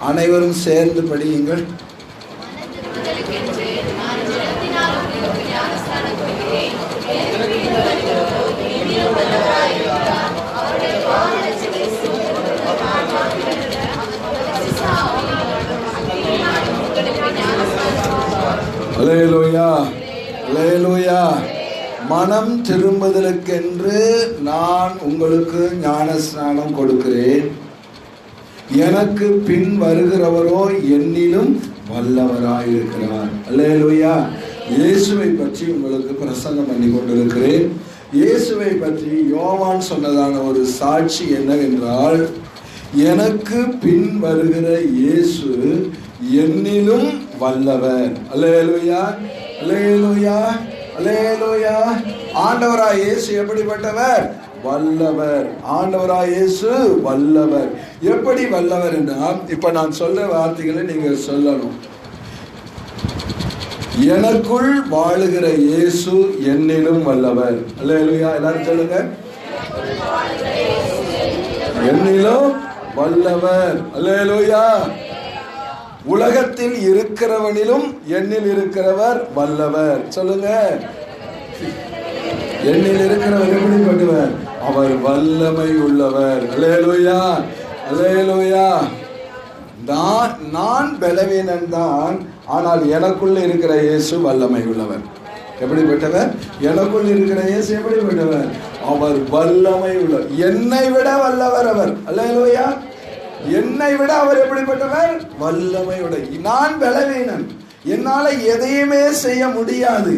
அனைவரும் சேர்ந்து படியுங்கள். அல்லேலூயா, அல்லேலூயா. மனம் திரும்புதலுக்கென்று நான் உங்களுக்கு ஞானஸ்நானம் கொடுக்கிறேன். எனக்கு பின் வருகிறவரோ என்னிலும் வல்லவராயிருக்கிறார். அல்லேலூயா. இயேசுவை பற்றி உங்களுக்கு பிரசங்கம் பண்ணி கொண்டிருக்கிறேன். இயேசுவை பற்றி யோவான் சொன்னதான ஒரு சாட்சி என்னவென்றால், எனக்கு பின் வருகிற இயேசு என்னிலும் வல்லவர். அல்லேலூயா, அல்லேலூயா, அல்லேலூயா. ஆண்டவராய் இயேசு எப்படிப்பட்டவர்? வல்லவர். ஆண்டவராய் இயேசு வல்லவர். எப்படி வல்லவர் என்றால், இப்ப நான் சொல்ற வார்த்தைகளை நீங்க சொல்லணும். எனக்குள் வாழுகிற இயேசு என்னிலும் வல்லவர். அல்லேலூயா. எல்லாரும் சொல்லுங்க, என்னிலும் வல்லவர். அல்லேலூயா. உலகத்தில் இருக்கிறவனிலும் என்னில் இருக்கிறவர் வல்லவர். சொல்லுங்க, என்னில் இருக்கிறவர் எப்படிப்பட்டவர்? அவர் வல்லமை உள்ளவர். அல்லேலூயா, அல்லேலூயா. நான் பலவீனன் தான், ஆனால் எனக்குள்ள இருக்கிற இயேசு வல்லமை உள்ளவர். எப்படிப்பட்டவர்? எனக்குள் இருக்கிற இயேசு எப்படிப்பட்டவர்? அவர் வல்லமை உள்ளவர். என்னை விட வல்லவர் அவர். அல்லேலூயா. என்னை விட அவர் எப்படிப்பட்டவர்? வல்லமை உள்ள. நான் பலவீனன், என்னால எதையுமே செய்ய முடியாது.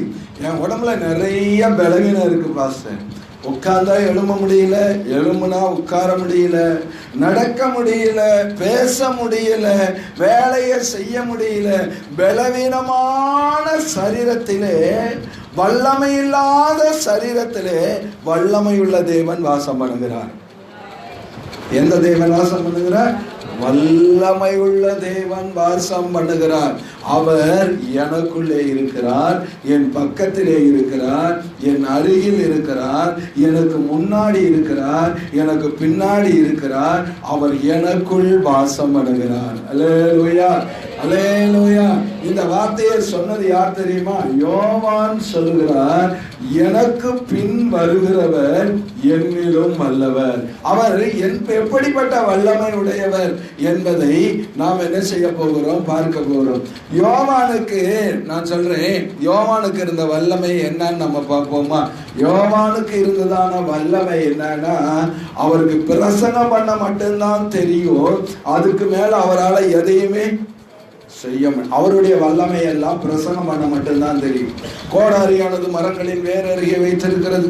என் உடம்புல நிறைய பலவீனம் இருக்கு பாஸ்டர். உட்கார்ந்தா எழும்ப முடியல, எழும்புனா உட்கார முடியல, நடக்க முடியல, பேச முடியல, வேலையை செய்ய முடியல. பலவீனமான சரீரத்திலே, வல்லமை இல்லாத சரீரத்திலே வல்லமையுள்ள தேவன் வாசம் பண்ணுகிறார். எந்த தேவன் வாசம் பண்ணுகிறார்? வல்லமை உள்ள தேவன் வாசம் பண்ணுகிறார். அவர் எனக்குள்ளே இருக்கிறார், என் பக்கத்திலே இருக்கிறார், என் அருகில் இருக்கிறார், எனக்கு முன்னாடி இருக்கிறார், எனக்கு பின்னாடி இருக்கிறார். அவர் எனக்குள் வாசம் பண்ணுகிறார். அல்லேலூயா, அல்லேலூயா. இந்த வார்த்தையை சொன்னது யார் தெரியுமா? யோவான் சொல்லுகிறார், எனக்கு பின் வருகிறவர் என்னிலும் வல்லவர். அவர் எப்படிப்பட்ட வல்லமை உடையவர் என்பதை நாம் என்ன செய்ய போகிறோம்? பார்க்க போகிறோம். யோவானுக்கு நான் சொல்றேன், யோவானுக்கு இருந்த வல்லமை என்னன்னு நம்ம பார்ப்போமா? யோவானுக்கு இருந்ததான வல்லமை என்னன்னா, அவருக்கு பிரசங்கம் பண்ண மட்டும்தான் தெரியும். அதுக்கு மேல அவரால் எதையுமே செய்ய. அவருடைய வல்லமை எல்லாம் பிரசங்கம் பண்ண மட்டும்தான் தெரியும். கோடாரியானது மரங்களின் வேற அருகே வைத்திருக்கிறது,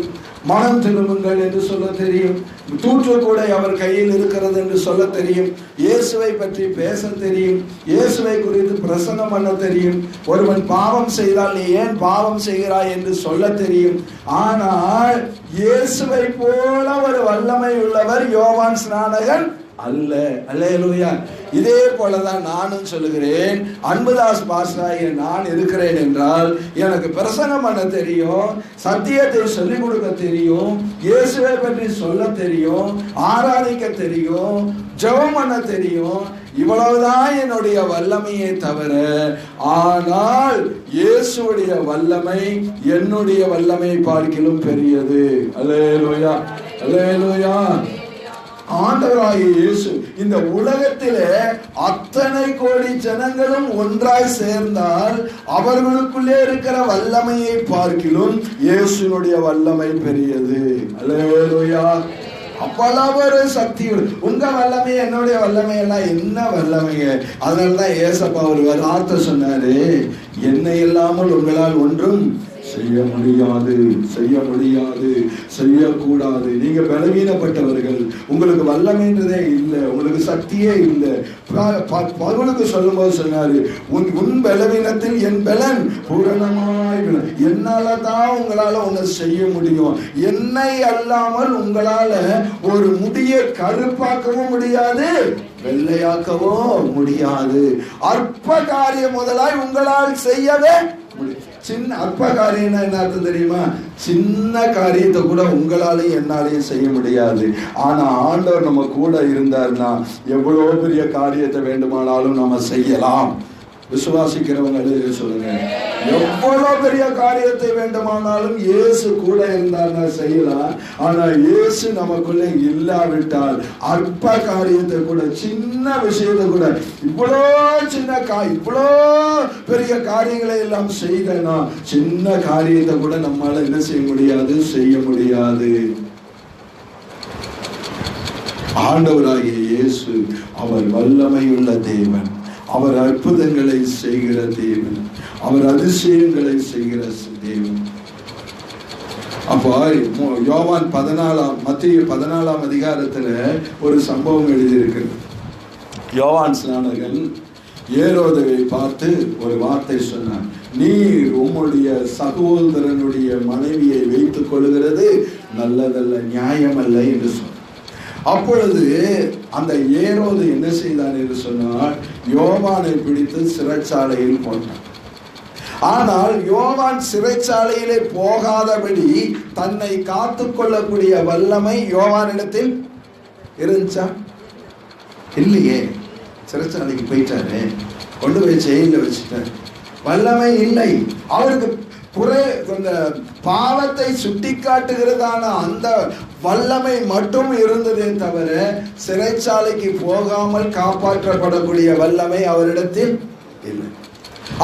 மனம் திரும்புங்கள் என்று சொல்ல தெரியும். தூற்றுக்கூடை அவர் கையில் இருக்கிறது என்று சொல்ல தெரியும். இயேசுவை பற்றி பேச தெரியும். இயேசுவை குறித்து பிரசங்கம் பண்ண தெரியும். ஒருவன் பாவம் செய்தால் நீ ஏன் பாவம் செய்கிறாய் என்று சொல்ல தெரியும். ஆனால் இயேசுவை போல ஒரு வல்லமை உள்ளவர் யோவான் ஸ்நானகன் அல்ல. அல்லேலூயா. இதே போலதான் நானும் சொல்லுகிறேன். அன்புதாஸ் பாஸ்டராகிய நான் இருக்கிறேன் என்றால் எனக்கு பிரசங்கம் பண்ண தெரியும், சத்தியத்தை சொல்லிக் கொடுக்க தெரியும், இயேசுவை பற்றி சொல்ல தெரியும், ஆராதிக்க தெரியும், ஜெபம் பண்ண தெரியும். இவ்வளவுதான் என்னுடைய வல்லமையை தவிர, ஆனால் இயேசுடைய வல்லமை என்னுடைய வல்லமை பார்க்கிலும் பெரியது. அல்லேலூயா, அல்லேலூயா. ஆண்டவராகிய இயேசு இந்த உலகத்திலே அத்தனை கோடி ஜனங்களும் ஒன்றாய் சேர்ந்தால் அவர்களுக்குள்ளே இருக்கிற வல்லமையை பார்க்கிலும் இயேசுனுடைய வல்லமை பெரியது. அல்லேலூயா. அவ்வளவு ஒரு சக்தி. உங்க வல்லமை என்னுடைய வல்லமை எல்லாம் என்ன வல்லமைங்க? அதனாலதான் ஏசப்பா ஒரு வார்த்தை சொன்னாரு, என்னை இல்லாமல் உங்களால் ஒன்றும் செய்ய முடியாது, செய்ய முடியாது, செய்யக்கூடாது. நீங்க பலவீனப்பட்டவர்கள், உங்களுக்கு வல்லமைன்றதே இல்லை, உங்களுக்கு சக்தியே இல்லை. பவுலுக்கு சொல்லும் போது சொன்னாரு, உன் பலவீனத்தில் என் பலன் பூரணமாய். என்னாலதான் உங்களால ஒண்ணு செய்ய முடியும். என்னை அல்லாமல் உங்களால ஒரு முடியை கருப்பாக்கவும் முடியாது, வெள்ளையாக்கவோ முடியாது. அற்ப காரியம் முதலாய் உங்களால் செய்யவே சின்ன அற்ப காரியம்னா என்ன அர்த்தம் தெரியுமா? சின்ன காரியத்தை கூட உங்களாலையும் என்னாலையும் செய்ய முடியாது. ஆனா ஆண்டவர் நம்ம கூட இருந்தார்னா எவ்வளவு பெரிய காரியத்தை வேண்டுமானாலும் நம்ம செய்யலாம். விசுவாசிக்கிறவங்க சொல்லுங்க, எவ்வளவு பெரிய காரியத்தை வேண்டுமானாலும் இயேசு கூட இருந்தார்னா செய்யலாம். ஆனா இயேசு நமக்குள்ள இல்லாவிட்டால் அற்ப காரியத்தை கூட, சின்ன விஷயத்தை கூட, இவ்வளோ சின்ன இவ்வளோ பெரிய காரியங்களை எல்லாம் செய்தனா சின்ன காரியத்தை கூட நம்மால என்ன செய்ய முடியாது, செய்ய முடியாது. ஆண்டவராகிய இயேசு அவர் வல்லமையுள்ள தேவன், அவர் அற்புதங்களை செய்கிற தேவன், அவர் அதிசயங்களை செய்கிற தேவன். அப்போ யோவான் மத்திய 14ஆம் அதிகாரத்துல ஒரு சம்பவம் எழுதியிருக்கிறது. யோவான் ஸ்நானகன் ஏரோதை பார்த்து ஒரு வார்த்தை சொன்னார், நீர் உம்முடைய சகோதரனுடைய மனைவியை வைத்துக் கொள்கிறது நல்லதல்ல, நியாயமல்ல என்று சொன்னார். அப்பொழுது அந்த ஏரோது என்ன செய்தான் என்று சொன்னால், யோவானை பிடித்து சிறைச்சாலையில் போட்டான். ஆனால் யோவான் சிறைச்சாலையிலே போகாதபடி தன்னை காத்து கொள்ளக்கூடிய வல்லமை யோவானிடத்தில் இருந்துச்சா? இல்லையே. சிறைச்சாலைக்கு போயிட்டாரு, கொண்டு போய் ஜெயில வச்சுட்டாரு, வல்லமை இல்லை. அவருக்கு அந்த பாவத்தை சுட்டி காட்டுகிறதான அந்த வல்லமை மட்டும் இருந்ததே தவிர சிறைச்சாலைக்கு போகாமல் காப்பாற்றப்படக்கூடிய வல்லமை அவரிடத்தில் இல்லை.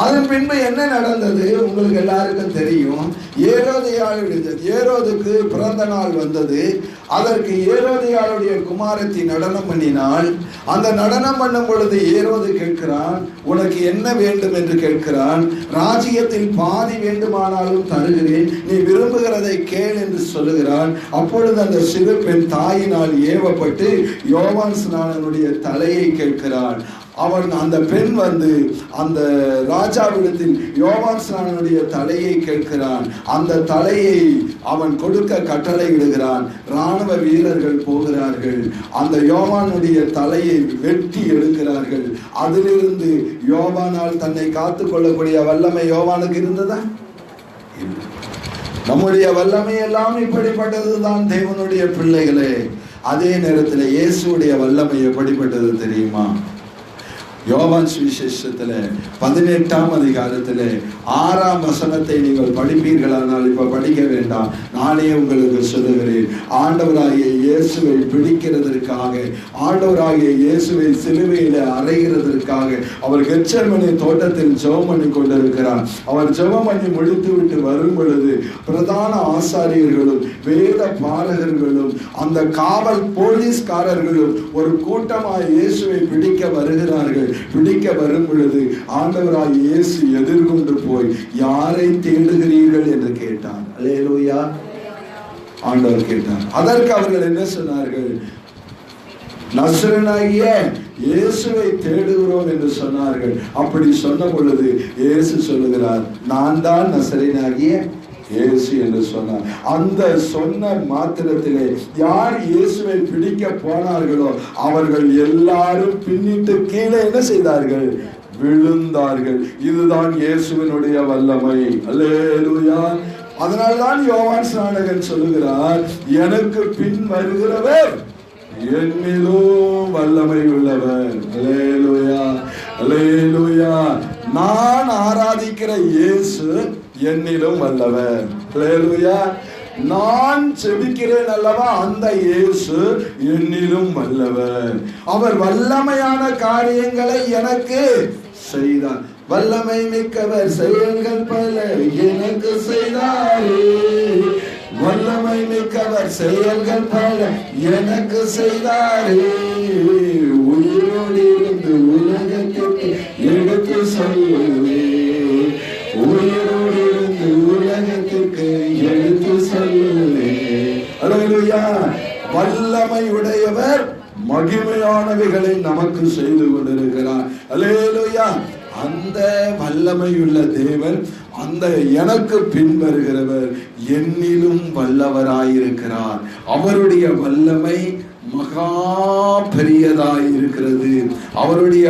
அதன் பின்பு என்ன நடந்தது உங்களுக்கு எல்லாருக்கும் தெரியும். ஏரோதுக்கு பிறந்த நாள் வந்தது. அதற்கு ஏரோதியாளுடைய குமாரத்தி நடனம் பண்ணினாள். அந்த நடனம் பண்ணும் பொழுது ஏரோது கேட்கிறான், உனக்கு என்ன வேண்டும் என்று கேட்கிறான். ராஜ்யத்தில் பாதி வேண்டுமானாலும் தருகிறேன், நீ விரும்புகிறதை கேள் என்று சொல்லுகிறான். அப்பொழுது அந்த சிறு பெண் தாயினால் ஏவப்பட்டு யோவான் ஸ்நானனுடைய தலையை கேட்கிறான். அவன் அந்த பெண் வந்து அந்த ராஜாவிடத்தில் யோவான் ஸ்நானனுடைய தலையை கேட்கிறான். அந்த தலையை அவன் கொடுக்க கட்டளை இடுகிறான். இராணுவ வீரர்கள் போகிறார்கள், அந்த யோவானுடைய தலையை வெட்டி எடுக்கிறார்கள். அதிலிருந்து யோவானால் தன்னை காத்து கொள்ளக்கூடிய வல்லமை யோவானுக்கு இருந்ததா? நம்முடைய வல்லமை எல்லாம் இப்படிப்பட்டதுதான் தேவனுடைய பிள்ளைகளே. அதே நேரத்தில் இயேசுடைய வல்லமை எப்படிப்பட்டது தெரியுமா? யோவான் சுவிசேஷத்துல 18ஆம் அதிகாரத்துல 6ஆம் வசனத்தை நீங்கள் படிப்பீர்களானால், இப்ப படிக்க வேண்டாம், நானே உங்களுக்கு சொல்லுகிறேன். ஆண்டவராகிய இயேசுவை பிடிக்கிறதற்காக, ஆண்டவராகிய இயேசுவை சிலுவையில அறைகிறதற்காக அவர் கெத்செமனே தோட்டத்தில் ஜெபம் பண்ணி கொண்டிருக்கிறார். அவர் ஜெபம் பண்ணி முடித்து விட்டு வரும் பொழுது பிரதான ஆசாரியர்களும் வேத பாரகர்களும் அந்த காவல் போலீஸ்காரர்களும் ஒரு கூட்டமாக இயேசுவை பிடிக்க வருகிறார்கள். பிடிக்க வரும் பொழுது ஆண்டவராகிய இயேசு எதிர்கொண்டு போய், யாரை தேடுகிறீர்கள் என்று கேட்டார். அல்லேலூயா. ஆண்டவர் கேட்டார். அதற்கு அவர்கள் என்ன சொன்னார்கள்? நசரேயனாகிய இயேசுவை தேடுகிறோம் என்று சொன்னார்கள். அப்படி சொன்ன பொழுது இயேசு சொல்லுகிறார், நான் தான் நசரேயனாகிய இயேசு என்று சொன்னார். அந்த சொன்ன மாத்திரத்திலே யார் இயேசுவை பிடிக்க போனார்களோ அவர்கள் எல்லாரும் பின்னிட்டு கீழே என்ன செய்தார்கள்? விழுந்தார்கள். இதுதான் இயேசுவினுடைய வல்லமை. அல்லேலூயா. அதனால்தான் யோவான் ஸ்நானகன் சொல்லுகிறார், எனக்கு பின் வருகிறவர் என்னிலும் வல்லமை உள்ளவர். அல்லேலூயா, அல்லேலூயா. நான் ஆராதிக்கிற இயேசு என்னிலும் வல்லவர். அல்லேலூயா. நான் செபிக்கிறேன் அல்லவா, அந்த இயேசு என்னிலும் வல்லவர். அவர் வல்லமையான காரியங்களை எனக்கு செய்தார். வல்லமை மிக்கவர் செயல்கள் பல எனக்கு செய்தாரே. வல்லமை மிக்கவர் செயல்கள் பல எனக்கு செய்தாரே. உயிரோடு இருந்து உலகத்திற்கு எடுத்து சொல்லுவே. உயிரோடு இருந்து உலகத்திற்கு எடுத்து சொல்லுவே. அல்லேலூயா. வல்லமையுடையவர் மகிமையானவைகளை நமக்கு செய்து கொண்டிருக்கிறார். அல்லேலூயா. அந்த வல்லமையுள்ள தேவன், அந்த எனக்கு பின் வருகிறவர் என்னிலும் வல்லவராயிருக்கிறார். அவருடைய வல்லமை மகா பெரியதாய் இருக்கிறது. அவருடைய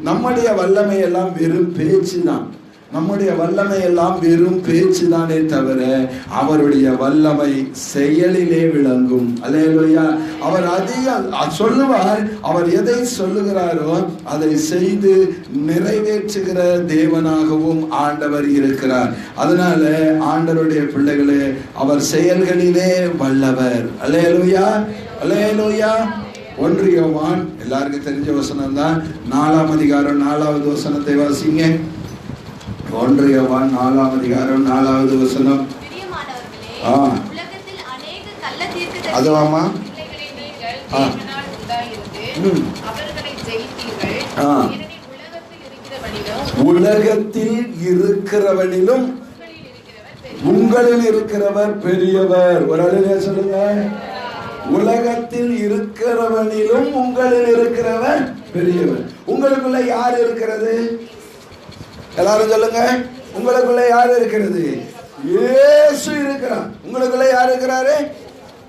நம்முடைய வல்லமை எல்லாம் வெறும் பேச்சு தான். நம்முடைய வல்லமை எல்லாம் வெறும் பேச்சு தானே தவிர அவருடைய வல்லமை செயலிலே விளங்கும். அல்லேலூயா. அவர் அதிகம் சொல்லுவார். அவர் எதை சொல்லுகிறாரோ அதை செய்து நிறைவேற்றுகிற தேவனாகவும் ஆண்டவர் இருக்கிறார். அதனால ஆண்டவருடைய பிள்ளைகளே, அவர் செயல்களிலே வல்லவர். அல்லேலூயா, அல்லேலூயா. 1 யோவான் எல்லாருக்கும் தெரிஞ்ச வசனம் தான். 4ஆம் அதிகாரம் 4வது வசனத்தை வாசிங்க. 1 யோவான் 4ஆம் அதிகாரம் 4வது வசனம். அதுவாமா உலகத்தில் இருக்கிறவனிலும் உங்களில் இருக்கிறவர் பெரியவர். ஒரு அழகா சொல்லுங்க. உலகத்தில் இருக்கிறவனிலும் உங்களில் இருக்கிறவர் பெரியவர். உங்களுக்குள்ள யார் இருக்கிறது? எல்லாரும் சொல்லுங்க. உங்களுக்குள்ள யார் இருக்கிறது? இயேசு இருக்கிறார். உங்களுக்குள்ள யார் இருக்கிறாரு?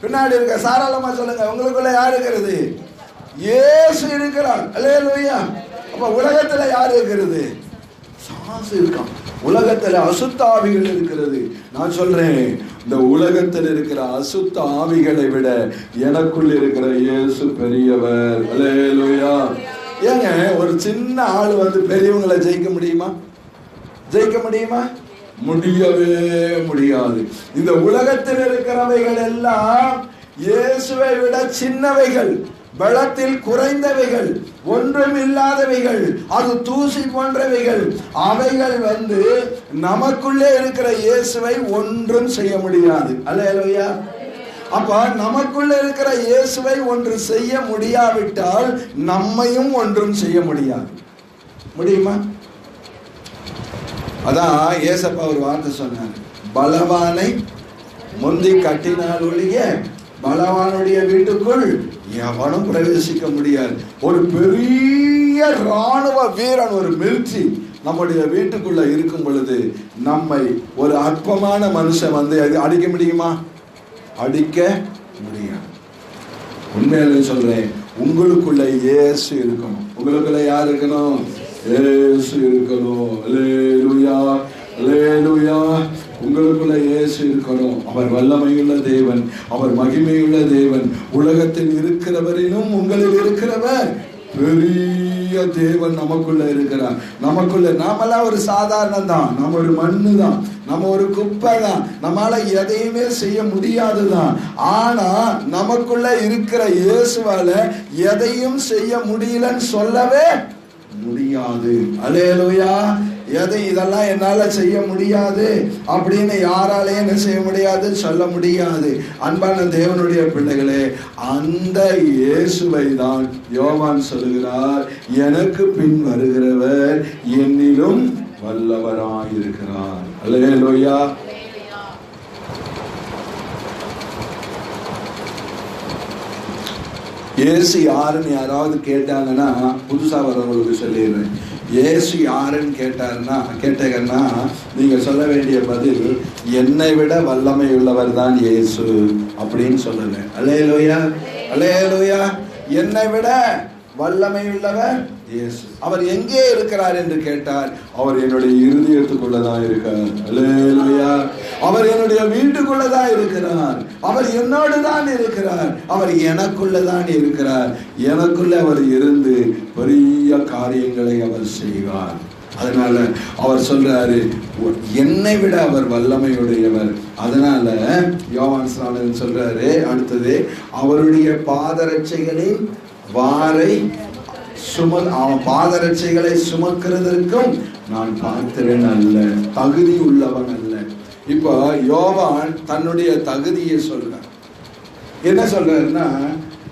பின்னாடி இருக்க சாராளமா சொல்லுங்க. உங்களுக்குள்ள யார் இருக்கிறது? இயேசு இருக்கிறார். அல்லேலூயா. அப்ப உலகத்துல யார் இருக்கிறது? சாசு இருக்கான். உலகத்துல அசுத்த ஆவிகள் இருக்கிறது. நான் சொல்றேன், இந்த உலகத்தில் இருக்கிற அசுத்த ஆவிகளை விட எனக்குள் இருக்கிற இயேசு பெரியவர். அல்லேலூயா. ஏங்க ஒரு சின்ன ஆள் வந்து பெரியவங்களை ஜெயிக்க முடியுமா? ஜெயிக்க முடியுமா? முடியவே முடியாது. இந்த உலகத்தில் இருக்கிறவைகள் எல்லாம் இயேசுவை விட சின்னவைகள், பலத்தில் குறைந்தவைகள், ஒன்றும் இல்லாதவைகள், அது தூசி போன்றவைகள். அவைகள் வந்து நமக்குள்ளே இருக்கிற இயேசுவை ஒன்றும் செய்ய முடியாது. அல்லேலூயா. அப்ப நமக்குள்ள இருக்கிற இயேசுவை ஒன்று செய்ய முடியாவிட்டால் நம்மையும் ஒன்றும் செய்ய முடியாது. முடியுமா? அதான் ஏசப்பா ஒரு வார்த்தை சொன்னார். பலவானை முந்தி கட்டினால் ஒழிய பலவானுடைய வீட்டுக்குள் எவனும் பிரவேசிக்க முடியாது. ஒரு பெரிய ராணுவ வீரன், ஒரு மிலிட்ரி நம்முடைய வீட்டுக்குள்ள இருக்கும் பொழுது நம்மை ஒரு அற்பமான மனுஷன் வந்து அடிக்க முடியுமா? அடிக்க முடியாது. உண்மையிலே சொல்றேன், உங்களுக்குள்ள இயேசு இருக்கணும். உங்களுக்குள்ள யார் இருக்கணும்? இயேசு இருக்கணும். அல்லேலூயா, அல்லேலூயா. உங்களுக்குள்ள இயேசு இருக்கணும். அவர் வல்லமையுள்ள தேவன், அவர் மகிமையுள்ள தேவன். உலகத்தில் இருக்கிறவரிலும் உங்களில் இருக்கிறவர் பெரிய தேவன் நமக்குள்ள இருக்கிறார். நமக்குள்ள நாமெல்லாம் ஒரு சாதாரணம் தான். நம்ம ஒரு மண்ணு தான், நம்ம ஒரு குப்பை தான், நம்மளால எதையுமே செய்ய முடியாதுதான். ஆனா நமக்குள்ள இருக்கிற இயேசுவால எதையும் செய்ய முடியலன்னு சொல்லவே முடியாது. அல்லேலூயா. இதெல்லாம் என்னால செய்ய முடியாது அப்படின்னு யாராலையும் என்ன செய்ய முடியாது, சொல்ல முடியாது. அன்பான தேவனுடைய பிள்ளைகளே, அந்த இயேசுவை தான் யோவான் சொல்லுகிறார், எனக்கு பின் வருகிறவர் என்னிலும் வல்லவராயிருக்கிறார். அல்லேலூயா. இயேசு யாருன்னு யாராவது கேட்டாங்கன்னா, புதுசா வரவங்களுக்கு சொல்லிடுறேன், இயேசு யாருன்னு கேட்டாங்கன்னா நீங்க சொல்ல வேண்டிய பதில், என்னை விட வல்லமை உள்ளவர் தான் இயேசு அப்படின்னு சொல்லுங்க. அல்லேலூயா, அல்லேலூயா. என்னை விட வல்லமை உள்ளவர் இயேசு. அவர் எங்கே இருக்கிறார் என்று கேட்டார், அவர் என்னுடைய இருதயத்துக்குள்ளதான் இருக்கார். அல்லேலூயா. அவர் என்னுடைய வீட்டுக்குள்ளதான் இருக்கிறார். அவர் என்னோடு தான் இருக்கிறார். அவர் எனக்குள்ளதான் இருக்கிறார். எனக்குள்ள அவர் இருந்து பெரிய காரியங்களை அவர் செய்வார். அதனால அவர் சொல்றாரு, என்னை விட அவர் வல்லமையுடையவர். அதனால யோவான் ஸ்நானகன் சொல்றாரு அடுத்தது, அவருடைய பாதரட்சைகளின் வாரை அவன் பாதரட்சைகளை சுமக்கிறதற்கும் நான் பார்க்கிறேன் அல்ல, தகுதி உள்ளவன் அல்ல. இப்போ யோவான் தன்னுடைய தகுதியை சொல்றார். என்ன சொல்றாருன்னா,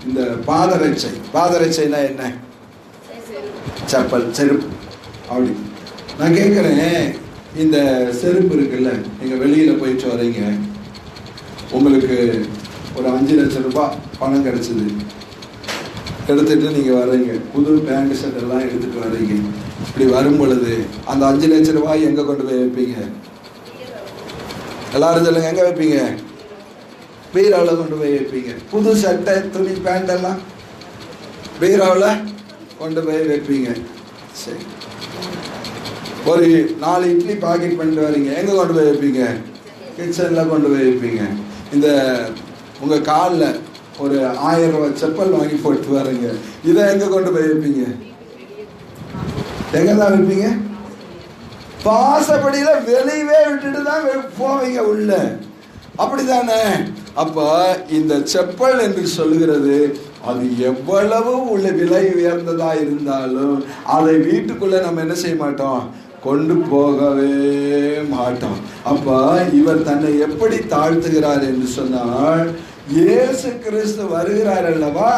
இந்த பாதரட்சைனா என்ன? செப்பல், செருப்பு. அப்படி நான் கேட்கிறேன், இந்த செருப்பு இருக்குல்ல, நீங்க வெளியில போயிட்டு வரீங்க, உங்களுக்கு ஒரு 5 லட்சம் ரூபாய் பணம் கிடைச்சது, எடுத்துட்டு நீங்க வர்றீங்க, புது பேண்ட் ஷர்ட் எல்லாம் எடுத்துட்டு வர்றீங்க. இப்படி வரும் பொழுது அந்த 5 லட்சம் ரூபாய் எங்க கொண்டு போய் வைப்பீங்க? எல்லாரும் சொல்லுங்க, எங்க வைப்பீங்க? பீரோவில் கொண்டு போய் வைப்பீங்க. புது சட்டை, துணி, பேண்ட் எல்லாம் பீரோவில் கொண்டு போய் வைப்பீங்க. சரி, ஒரு 4 இட்லி பாக்கெட் பண்ணிட்டு வரீங்க, எங்கே கொண்டு போய் வைப்பீங்க? கிச்சனில் கொண்டு போய் வைப்பீங்க. இந்த உங்கள் காலில் ஒரு 1000 ரூபாய் செப்பல் வாங்கி போட்டு வரீங்க, இதை எங்கே கொண்டு போய் வைப்பீங்க? எங்கே தான் வைப்பீங்க? வாசப்படியில் வெளியவே விட்டுட்டு தான் போவீங்க உள்ள, அப்படித்தானே? அப்போ இந்த செப்பல் என்று சொல்லுகிறது, அது எவ்வளவு உள்ள விலை உயர்ந்ததா இருந்தாலும் அதை வீட்டுக்குள்ள நம்ம என்ன செய்ய மாட்டோம், கொண்டு போகவே மாட்டோம். அப்ப இவர் தன்னை எப்படி தாழ்த்துகிறார் என்று சொன்னால், இயேசு கிறிஸ்து வருகிறார் அல்லவா,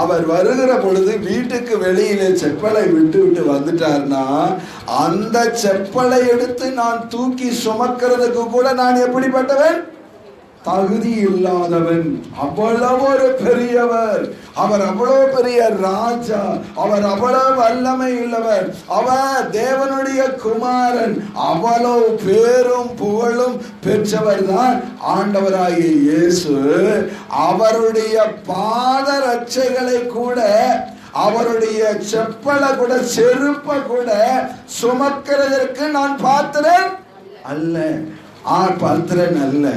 அவர் வருகிற பொழுது வீட்டுக்கு வெளியிலே செப்பலை விட்டு வந்துட்டார்னா, அந்த செப்பலை எடுத்து நான் தூக்கி சுமக்கிறதுக்கு கூட நான் எப்படிப்பட்டவன்? தகுதி இல்லாதவன். அவ்வளவு ஒரு பெரியவர், அவர் அவ்வளவு பெரிய ராஜா, அவர் அவ்வளவு வல்லமை உள்ளவர், அவர் தேவனுடைய குமாரன், அவ்வளவு பேரும் புகழும் பெற்றவர் தான் ஆண்டவராகிய இயேசு. அவருடைய பாத ரட்சைகளை கூட, அவருடைய செப்பலை கூட, செருப்பை கூட சுமக்கிறதற்கு நான் பாத்திரன் அல்ல, பாத்திரன் அல்ல.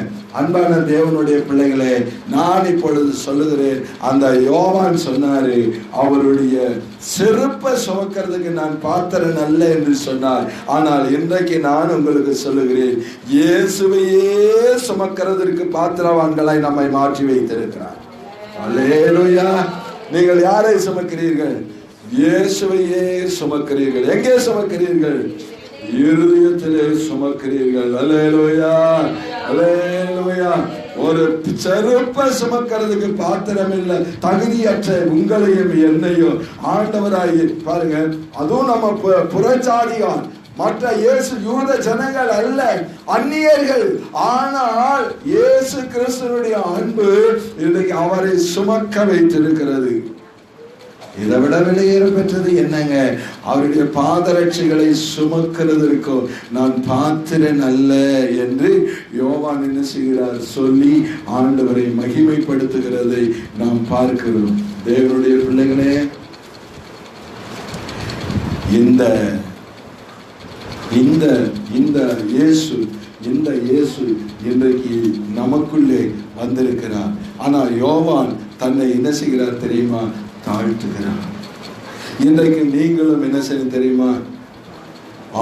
அன்பான தேவனுடைய பிள்ளைகளே, நான் இப்பொழுது சொல்லுகிறேன், அந்த யோவான் சொன்னாரு, அவருடைய செருப்பை சுமக்கிறதுக்கு நான் பாத்திரன் அல்ல என்று சொன்னார். ஆனால் இன்றைக்கு நான் உங்களுக்கு சொல்லுகிறேன், இயேசுவையே சுமக்கிறதற்கு பாத்திரவான்களாய் நம்மை மாற்றி வைத்திருக்கிறார். அல்லேலூயா. நீங்கள் யாரை சுமக்கிறீர்கள்? இயேசுவையே சுமக்கிறீர்கள். எங்கே சுமக்கிறீர்கள்? இருதயத்திலே சுமக்கிறீர்கள். அல்லேலூயா, அல்லேலூயா. ஒரு செருப்பை சுமக்கிறதுக்கு பாத்திரம் இல்லை, தகுதியற்ற உங்களையும் என்னையும் ஆண்டவராய் பாருங்க. அதுவும் நம்ம புறச்சாதியார், மற்ற இயேசு யூத ஜனங்கள் அல்ல, அந்நியர்கள். ஆனால் இயேசு கிறிஸ்துவினுடைய அன்பு இன்றைக்கு அவரை சுமக்க வைத்திருக்கிறது. இதை விட வெளியேற பெற்றது என்னங்க? அவருடைய பாதரட்சிகளை சுமக்கிறதற்கோ நான் பாத்திரன் அல்ல என்று யோவான் என்ன செய்கிறார் சொல்லி ஆண்டவரை மகிமைப்படுத்துகிறதை நாம் பார்க்கிறோம். தேவனுடைய பிள்ளைகளே, இந்த இந்த இந்த இயேசு இந்த இயேசு இன்றைக்கு நமக்குள்ளே வந்திருக்கிறார். ஆனால் யோவான் தன்னை என்ன செய்கிறார் தெரியுமா? தாழ்த்துகிறார். இன்றைக்கு நீங்களும் என்ன செய்ய தெரியுமா?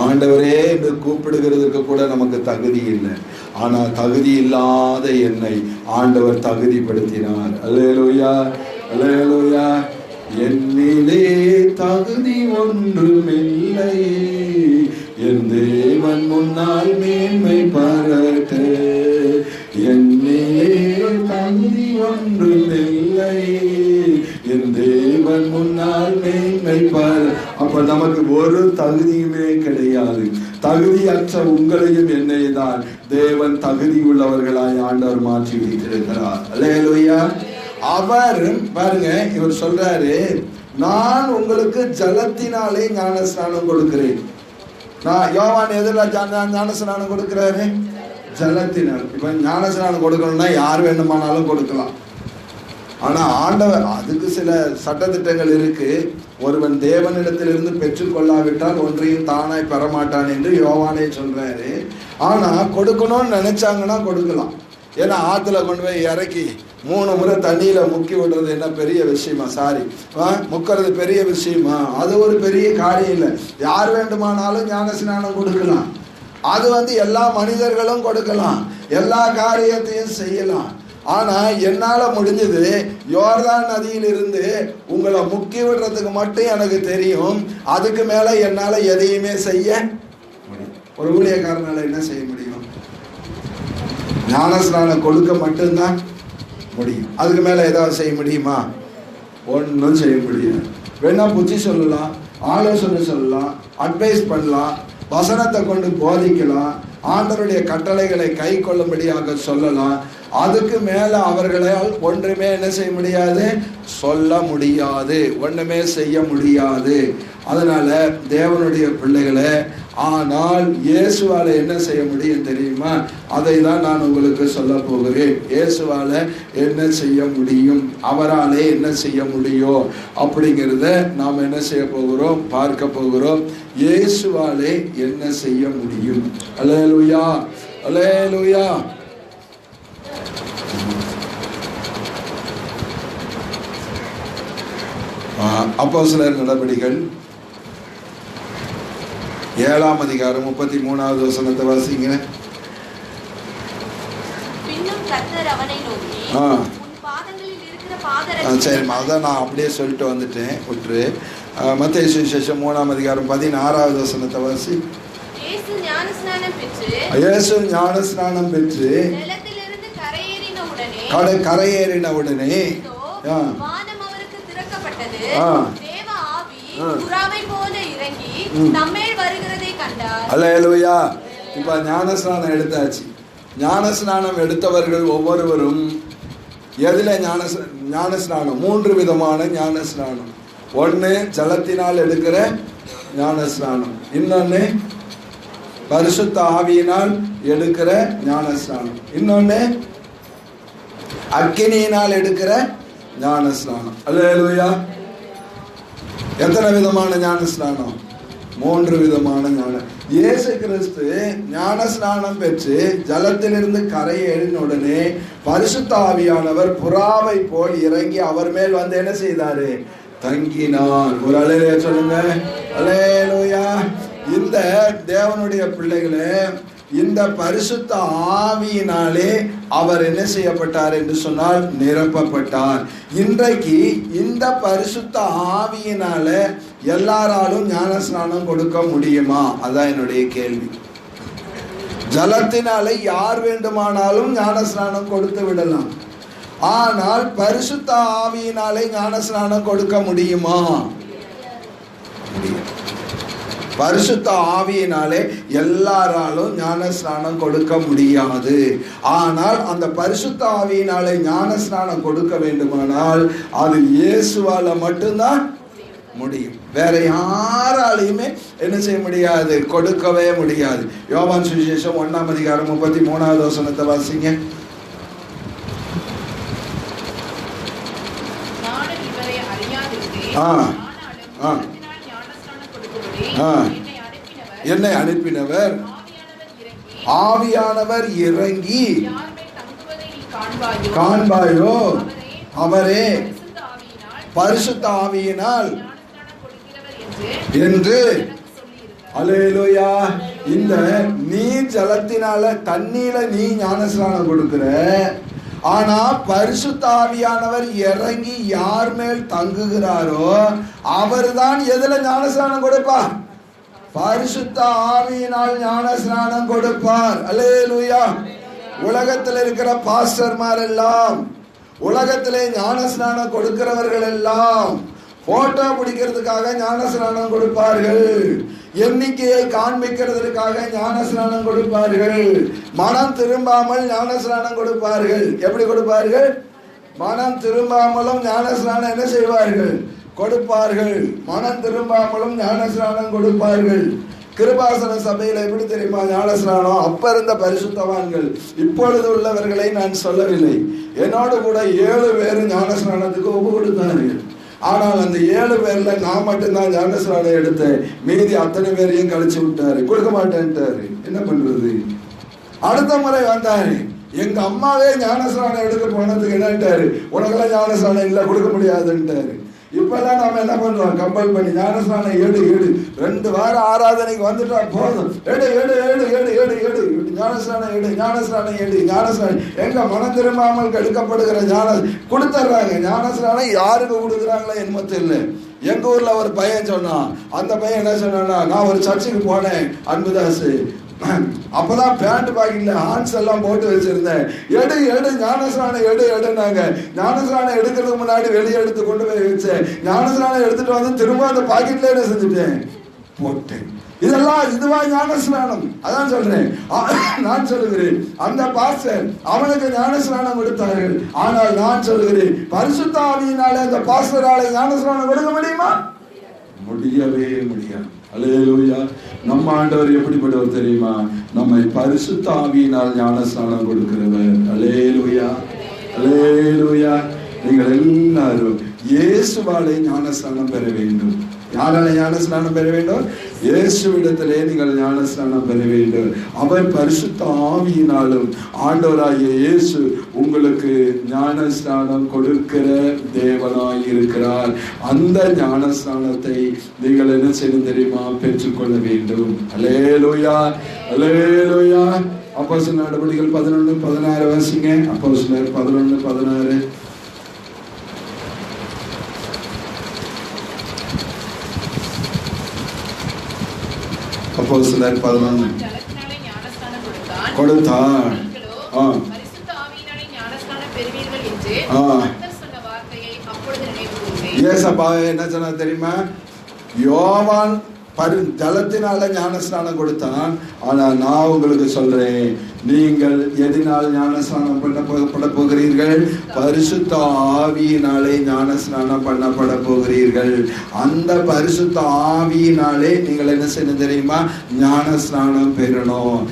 ஆண்டவரே என்று கூப்பிடுகிறதுக்கு கூட நமக்கு தகுதி இல்லை. ஆனால் தகுதி இல்லாத என்னை ஆண்டவர் தகுதிப்படுத்தினார். அல்லேலூயா, அல்லேலூயா. என்னிலே தகுதி ஒன்றுமில்லை, என் தேவன் முன்னால் மேன்மை பாராட்ட. என்னிலே தகுதி ஒன்றுமில்லை, என் தேவன் முன்னால் மேன்மை பார். அப்ப நமக்கு ஒரு தகுதியுமே கிடையாது. தகுதியற்ற உங்களையும் என்னை தான் தேவன் தகுதி உள்ளவர்களாய் ஆண்டவர் மாற்றி வைத்திருக்கிறார். அல்லேலூயா. அவர் பாருங்க, இவர் சொல்றாரு, நான் உங்களுக்கு ஜலத்தினாலே ஞானஸ்நானம் கொடுக்கிறேன். நான் யோவான் எதில் ஞானஸ்நானம் கொடுக்கிறாரு? ஜலத்தினால். இப்ப ஞானஸ்நானம் கொடுக்கணும்னா யார் வேண்டுமானாலும் கொடுக்கலாம். ஆனா ஆண்டவர், அதுக்கு சில சட்டத்திட்டங்கள் இருக்கு. ஒருவன் தேவனிடத்திலிருந்து பெற்றுக்கொள்ளாவிட்டால் ஒன்றையும் தானாய் பெறமாட்டான் என்று யோவானே சொல்றாரு. ஆனா கொடுக்கணும்னு நினைச்சாங்கன்னா கொடுக்கலாம். ஏன்னா ஆத்துல கொண்டு போய் இறக்கி 3 முறை தண்ணியில முக்கி விடுறது என்ன பெரிய விஷயமா? முக்கிறது பெரிய விஷயமா? அது ஒரு பெரிய காரியம் இல்லை. யார் வேண்டுமானாலும் ஞானஸ்நானம் கொடுக்கலாம். அது எல்லா மனிதர்களும் கொடுக்கலாம், எல்லா காரியத்தையும் செய்யலாம். ஆனா என்னால முடிஞ்சது யோர்தான் நதியிலிருந்து உங்களை முக்கி விடுறதுக்கு மட்டும் எனக்கு தெரியும். அதுக்கு மேல என்னால எதையுமே செய்ய முடியும். ஒரு ஊழியக்காரனால என்ன செய்ய முடியும்? ஞானஸ்நானம் கொடுக்க மட்டும்தான் முடியும். அதுக்கு மேல ஏதாவது செய்ய முடியுமா? ஒன்றும் செய்ய முடியாது. வேணா புத்தி சொல்லலாம், ஆலோசனை சொல்லலாம், அட்வைஸ் பண்ணலாம், வசனத்தை கொண்டு போதிக்கலாம், ஆண்டவருடைய கட்டளைகளை கை கொள்ளும்படியாக சொல்லலாம். அதுக்கு மேல அவர்களால் ஒன்றுமே என்ன செய்ய முடியாது, சொல்ல முடியாது, ஒண்ணுமே செய்ய முடியாது. அதனால தேவனுடைய பிள்ளைகளை, ஆனால் இயேசுவால என்ன செய்ய முடியும் தெரியுமா? அதை தான் நான் உங்களுக்கு சொல்ல போகிறேன். இயேசுவால என்ன செய்ய முடியும், அவராலே என்ன செய்ய முடியும் அப்படிங்கிறத நாம் என்ன செய்ய போகிறோம், பார்க்க போகிறோம். இயேசுவாலே என்ன செய்ய முடியும். அல்லேலூயா, அல்லேலூயா. அப்போஸ்தலர் நடபடிகள் 7ஆம் அதிகாரம் 33வது வசனத்தை வாசிங்க. பின்னும் கர்த்தர் அவனை நோக்கி, உன் பாதங்களில் இருக்கிற பாதரட்சை. சரி, அதான் நான் அப்படியே சொல்லிட்டு வந்துட்டேன், விட்டுரு. மத்தேயு சுவிசேஷம் 3ஆம் அதிகாரம் 16வது வசனத்தை வாசி. இயேசு ஞானஸ்நானம் பெற்று நிலத்திலிருந்து கரையேறின உடனே வானம் அவருக்கு திறக்கப்பட்டது. தேவ ஆவி புறாவை போல இறங்கி தம்மேல் வருகிறதை கண்டார். அல்லேலூயா. இப்ப ஞானஸ்நானம் எடுத்தாச்சு. ஞானஸ்நானம் எடுத்தவர்கள் ஒவ்வொருவரும் எதுல ஞானஸ்நானம்? 3 விதமான ஞானஸ்நானம். ஒன்று ஜலத்தினால் எடுக்கிற ஞானஸ்நானம், இன்னொன்னு பரிசுத்த ஆவியினால் எடுக்கிற ஞானஸ்நானம், இன்னொன்னு அக்கினியினால் எடுக்கிற ஞானஸ்நானம். அல்லேலூயா. எத்தனை விதமான ஞானஸ்நானம்? 3 விதமான ஞானம். இயேசு கிறிஸ்து ஞானஸ்நானம் பெற்று ஜலத்திலிருந்து கரையேறின உடனே பரிசுத்த ஆவியானவர் புறாவை போல் இறங்கி அவர் மேல் வந்து என்ன செய்தாரு? தங்கினார். ஒரு அல்லேலூயா சொல்லுங்க. அல்லேலூயா. இந்த தேவனுடைய பிள்ளைகளே, இந்த பரிசுத்த ஆவியினாலே அவர் என்ன செய்யப்பட்டார் என்று சொன்னால் நிரப்பப்பட்டார். இன்றைக்கு இந்த பரிசுத்த ஆவியினால எல்லாராலும் ஞானஸ்நானம் கொடுக்க முடியுமா? அதான் என்னுடைய கேள்வி. ஜலத்தினாலே யார் வேண்டுமானாலும் ஞானஸ்நானம் கொடுத்து விடலாம். ஆனால் பரிசுத்த ஆவியினாலே ஞானஸ்நானம் கொடுக்க முடியுமா? முடியும். பரிசுத்த ஆவியினாலே எல்லாராலும் ஞானஸ்நானம் கொடுக்க முடியாது. ஆனால் அந்த பரிசுத்த ஆவியினாலே ஞானஸ்நானம் கொடுக்க வேண்டுமானால் அது இயேசுவால மட்டும்தான் முடியும். வேற யாராலையுமே என்ன செய்ய முடியாது, கொடுக்கவே முடியாது. யோவான் சுவிசேஷம் 1ஆம் அதிகாரம் 33வது வசனத்தை வாசிங்க. என்னை அனுப்பினவர் ஆவியானவர் இறங்கி காண்பாயோ அவரே பரிசுத்த ஆவியினால் என்று. அல்லேலூயா. இந்த நீ ஜலத்தினால தண்ணீர நீ ஞானஸ்நானம் கொடுக்கிற, ஆனா பரிசுத்த ஆவியானவர் இறங்கி யார் மேல் தங்குகிறாரோ அவர்தான் எதுல ஞானஸ்நானம் கொடுப்பார்? பரிசுத்த ஆவியினால் ஞானஸ்நானம் கொடுப்பார். அல்லேலூயா. உலகத்தில் இருக்கிற பாஸ்டர்மார் எல்லாம், உலகத்திலே ஞானஸ்நானம் கொடுக்கிறவர்கள் எல்லாம் போட்டோ பிடிக்கிறதுக்காக ஞானஸ்நானம் கொடுப்பார்கள், எண்ணிக்கையை காண்பிக்கிறதுக்காக ஞானஸ்நானம் கொடுப்பார்கள், மனம் திரும்பாமல் ஞானஸ்நானம் கொடுப்பார்கள். எப்படி கொடுப்பார்கள்? மனம் திரும்பாமலும் ஞானஸ்நானம் என்ன செய்வார்கள்? கொடுப்பார்கள். மனம் திரும்பாமலும் ஞானஸ்நானம் கொடுப்பார்கள். கிருபாசன சபையில எப்படி தெரியுமா ஞானஸ்நானம்? அப்ப இருந்த பரிசுத்தவான்கள், இப்பொழுது உள்ளவர்களை நான் சொல்லவில்லை. என்னோடு கூட 7 பேர் ஞானஸ்நானத்துக்கு ஒப்பு கொடுத்தார்கள். ஆனால் அந்த 7 பேர்ல நான் மட்டும்தான் ஞானஸ்நானம் எடுத்தேன். மீதி அத்தனை பேரையும் கழிச்சு விட்டாரு, கொடுக்க மாட்டேன்ட்டாரு. என்ன பண்றது? அடுத்த முறை வந்தாரு, எங்க அம்மாவே ஞானஸ்நானம் எடுக்க போனதுக்கு என்னட்டாரு, உனக்கெல்லாம் ஞானஸ்நானம் இல்லை, கொடுக்க முடியாதுன்ட்டாரு. இப்பெல்லாம் நாம என்ன பண்றோம்? கம்பல் பண்ணி ஞானஸ்நானம் எடு 2 வாரம் ஆராதனைக்கு வந்துட்டா போதும், எடு ஞானஸ்நானம். எங்க மனம் திரும்பாமல் எடுக்கப்படுகிற ஞானம் கொடுத்துட்றாங்க. ஞானஸ்நானம் யாருக்கு கொடுக்குறாங்களோ என்னமோ தெரியல. எங்க ஊர்ல ஒரு பையன் சொன்னான். அந்த பையன் என்ன சொன்னா, நான் ஒரு சர்ச்சுக்கு போனேன் அன்புதாசு, அப்பதான் பேண்ட் பாக்கெட்ல ஹான்ஸ் எல்லாம் போட்டு வச்சிருந்தேன். எடு ஞானஸ்நானம் எடுனாங்க. ஞானஸ்நானம் எடுக்கிறதுக்கு முன்னாடி வெளியே எடுத்து கொண்டு போய் வச்சேன். ஞானஸ்நானம் எடுத்துட்டு வந்து திரும்ப அந்த பாக்கெட்ல என்ன செஞ்சுட்டேன், போட்டேன். இதெல்லாம் இதுவா ஞானஸ்நானம்? அதான் சொல்றேன். நான் சொல்லுகிறேன், அந்த பாஸ்டர் அவனுக்கு ஞானஸ்நானம் கொடுத்தார்கள். ஆனால் நான் சொல்லுகிறேன், பரிசுத்த ஆவியினாலே அந்த பாஸ்டராலே ஞானஸ்நானம் கொடுக்க முடியுமா? முடியவே முடியாது. அல்லேலூயா. நம்ம ஆண்டவர் எப்படிப்பட்டவர் தெரியுமா? நம்மை பரிசுத்த ஆவியினால் ஞானஸ்நானம் கொடுக்கிறவர். அல்லேலூயா, அல்லேலூயா. நீங்கள் எல்லாரும் இயேசுவாலே ஞானஸ்நானம் பெற வேண்டும். யாரால ஞானஸ்நானம் பெற வேண்டும்? இயேசுவிடத்திலே நீங்கள் ஞானஸ்நானம் பெற வேண்டும். அவர் பரிசுத்த ஆவியினாலும் ஆண்டவராகிய இயேசு உங்களுக்கு ஞானஸ்நானம் கொடுக்கிற தேவனாய் இருக்கிறார். அந்த ஞானஸ்நானத்தை நீங்கள் என்ன செய்யணும் தெரியுமா? பெற்றுக்கொள்ள வேண்டும். அல்லேலூயா, அல்லேலூயா. அப்போஸ்தலர் நடபடிகள் 11:16 வாசிங்க. அப்போஸ்தலர் 11:16. அப்போஸ்தலர் 11 கொடுத்தார். ஏசப்பா என்ன சொன்னா தெரியுமா? யோவான் ஜலத்தினால ஞானஸ்நானம் கொடுத்தான். ஆனா நான் உங்களுக்கு சொல்றேன், நீங்கள் எதனால் ஞானஸ்நானம் பண்ணப்பட போகிறீர்கள்? பரிசுத்த ஆவியினாலே ஞானஸ்நானம் பண்ணப்பட போகிறீர்கள். அந்த பரிசுத்த ஆவியினாலே நீங்கள் என்ன செய்யணும் தெரியுமா? ஞானஸ்நானம் பெறணும்.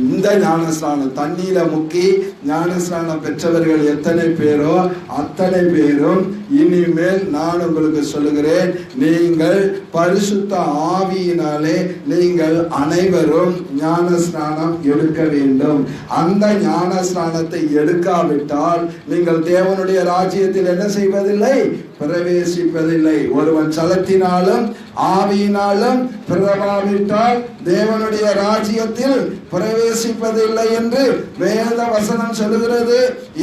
இந்த ஞானஸ்நானம் தண்ணீர முக்கி ஞானஸ்நானம் பெற்றவர்கள் எத்தனை பேரோ அத்தனை பேரும் இனிமேல் நான் உங்களுக்கு சொல்லுகிறேன், நீங்கள் பரிசுத்த ஆவியினாலே நீங்கள் அனைவரும் ஞானஸ்நானம் எடுக்க வேண்டும். அந்த ஞானஸ்நானத்தை எடுக்காவிட்டால் நீங்கள் தேவனுடைய ராஜ்யத்தில் என்ன செய்வதில்லை? பிரவேசிப்பதில்லை. ஒருவன் சலத்தினாலும் ஆவியினாலும் பிறவாவிட்டால் தேவனுடைய ராஜ்யத்தில் பிரவேசிப்பதில்லை என்று வேத வசனம் சொல்லுகிறது.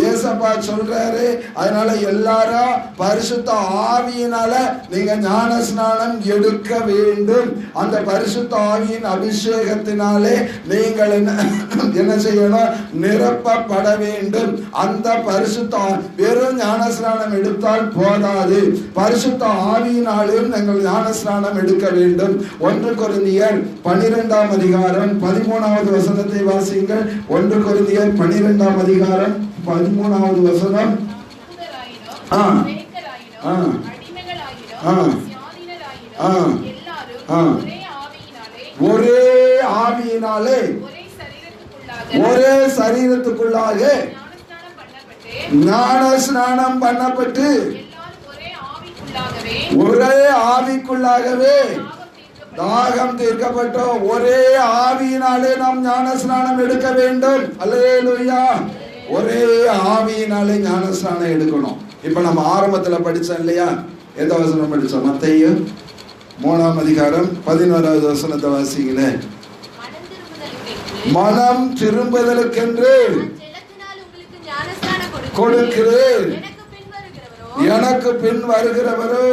ஏசப்பா சொல்றாரு. அதனால எல்லாரும் பரிசுத்த ஆவியினால நீங்க ஞானஸ்நானம் எடுக்க வேண்டும். அந்த பரிசுத்த ஆவியின் அபிஷேகத்தினாலே நீங்கள் என்ன செய்யணும்? நிரப்பப்பட வேண்டும். அந்த பரிசுத்த வெறும் ஞானஸ்நானம் எடுத்தால் போதாது, பரிசுத்த ஆவியினாலும் நீங்கள் ஞானஸ்நானம் எடுக்க வேண்டும். 1 கொரிந்தியர் 12ஆம் அதிகாரம் 13வது வசனத்தை வாசிங்கள். 1 கொரிந்தியர் 12ஆம் அதிகாரம் 13வது வசனம். ஒரே ஆவியினாலே ஒரே சரீரத்துக்குள்ளாக ஞானஸ்நானம் பண்ணப்பட்டு ஒரே ஆவிக்குள்ளாகவே தாகம் தீர்க்கப்பட்டோம். ஒரே ஆவியினாலே நாம் ஞானஸ்நானம் எடுக்க வேண்டும். அல்லேலூயா. ஒரே ஆவியினாலே ஞானஸ்நானம் எடுக்கணும். இப்ப நம்ம ஆரம்பத்துல படிச்சோம் இல்லையா? எந்த வசனம் படிச்சோம்? மத்தேயு 3ஆம் அதிகாரம் 11வது வசனத்தை வாசிங்களே. மனம் திரும்புதலுக்கென்று கொடுக்கிறேன், எனக்கு பின் வருகிறவரோ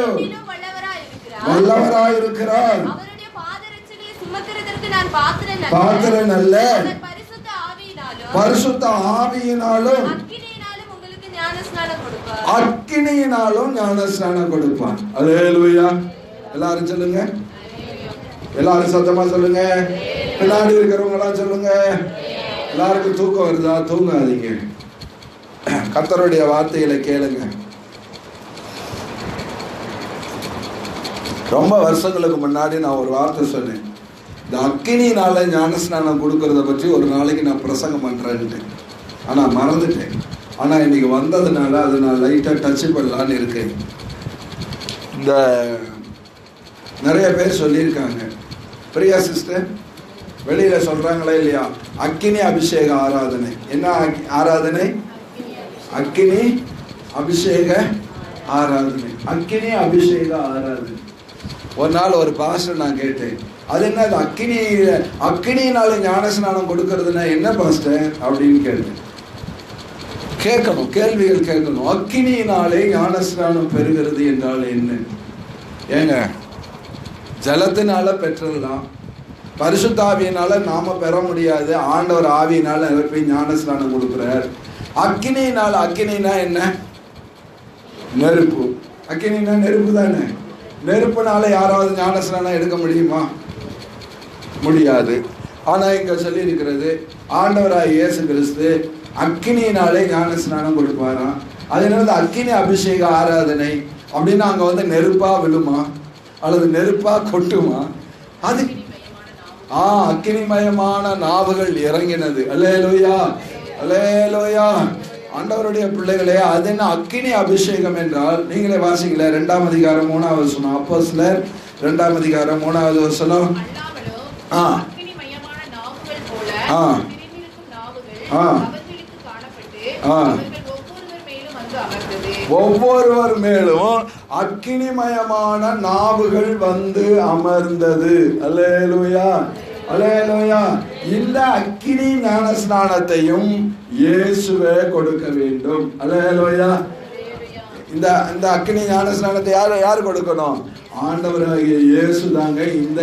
வல்லவராயிருக்கிறார், பாத்திரன் அல்ல, பரிசுத்த ஆவியினாலும் அக்கினியினாலும் ஞானஸ்நானம் கொடுப்பார். அல்லேலூயா. எல்லாரும் சொல்லுங்க, எல்லாரும் சத்தமா சொல்லுங்க. பின்னாடி இருக்கிறவங்க எல்லாம் சொல்லுங்க. எல்லாருக்கும் தூக்கம் வருதா? தூங்காதீங்க, கர்த்தருடைய வார்த்தைகளை கேளுங்க. ரொம்ப வருஷங்களுக்கு முன்னாடி நான் ஒரு வார்த்தை சொன்னேன், இந்த அக்கினியினால ஞானஸ்நானம் கொடுக்கறத பற்றி ஒரு நாளைக்கு நான் பிரசங்கம் பண்றேன்ட்டு. ஆனா மறந்துட்டேன். ஆனா இன்னைக்கு வந்ததுனால அதை நான் லைட்டா டச் பண்ணலான்னு இருக்கேன். இந்த நிறைய பேர் சொல்லியிருக்காங்க, பிரியா சிஸ்டர் வெளியில சொல்றாங்களா இல்லையா, அக்கினி அபிஷேக ஆராதனை. என்ன ஆராதனை? அக்கினி அபிஷேக ஆராதனை. அக்கினி அபிஷேக ஆராதனை. ஒரு நாள் ஒரு பாஸ்டர் நான் கேட்டேன், அது என்ன அக்கினியினால ஞானஸ்நானம் கொடுக்கறதுன்னா என்ன பாஸ்டர் அப்படின்னு கேட்டேன். கேட்கணும், கேள்விகள் கேட்கணும். அக்கினியினாலே ஞானஸ்நானம் பெறுகிறது என்றால் என்ன? ஏங்க, ஜலத்தினால பெற்றலாம், பரிசுத்த ஆவியினால நாம பெற முடியாது. ஆண்டவர் ஆவியினால போய் ஞானஸ்நானம் கொடுக்கிறார். அக்கினியினால, அக்கினினா என்ன? நெருப்பு. அக்கினினா நெருப்பு தானே. நெருப்புனால யாராவது ஞானஸ்நானம் எடுக்க முடியுமா? முடியாது. ஆனா இங்க சொல்லி இருக்கிறது ஆண்டவராய் இயேசு கிறிஸ்து அக்கினியினாலே ஞான ஸ்நானம் கொடுப்பாராம். அதனால அக்கினி அபிஷேக ஆராதனை அப்படின்னா அங்க நெருப்பா விழுமா அல்லது நெருப்பா கொட்டுமா? அது அக்கினிமயமான நாவுகள் இறங்கினது. அல்லேலூயா, அல்லேலூயா. ஆண்டவருடைய பிள்ளைகளே, அது என்ன அக்கினி அபிஷேகம் என்றால் நீங்களே வாசிக்கல 2ஆம் அதிகாரம் 3வது வசனம். அப்போஸ்தலர் 2ஆம் அதிகாரம் 3வது வசனம். ஒவ்வொருவர் மேலும் அக்கினிமயமான நாவுகள் வந்து அமர்ந்தது. அல்லேலூயா, அல்லேலூயா. இந்த அக்கினி ஞான ஸ்நானத்தையும் இயேசுவே கொடுக்க வேண்டும். அல்லேலூயா. இந்த அக்கினி ஞான ஸ்நானத்தை யார் கொடுக்கணும்? ஆண்டவராகிய இயேசு தாங்க இந்த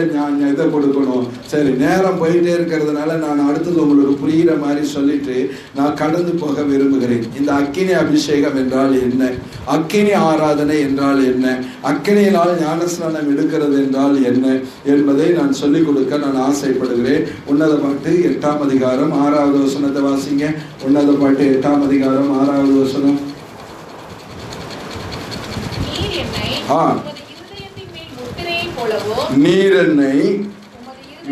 இதை கொடுக்கணும். சரி, நேரம் போயிட்டே இருக்கிறதுனால நான் அடுத்தது உங்களுக்கு புரிகிற மாதிரி சொல்லிட்டு நான் கடந்து போக விரும்புகிறேன். இந்த அக்கினி அபிஷேகம் என்றால் என்ன, அக்கினி ஆராதனை என்றால் என்ன, அக்கினியினால் ஞானஸ்நானம் எடுக்கிறது என்றால் என்ன என்பதை நான் சொல்லிக் கொடுக்க நான் ஆசைப்படுகிறேன். உன்னத பாட்டு 8ஆம் அதிகாரம் 6வது வசனத்தை வாசிங்க. உன்னத பாட்டு 8ஆம் அதிகாரம் 6வது வசனம். நீர் என்னை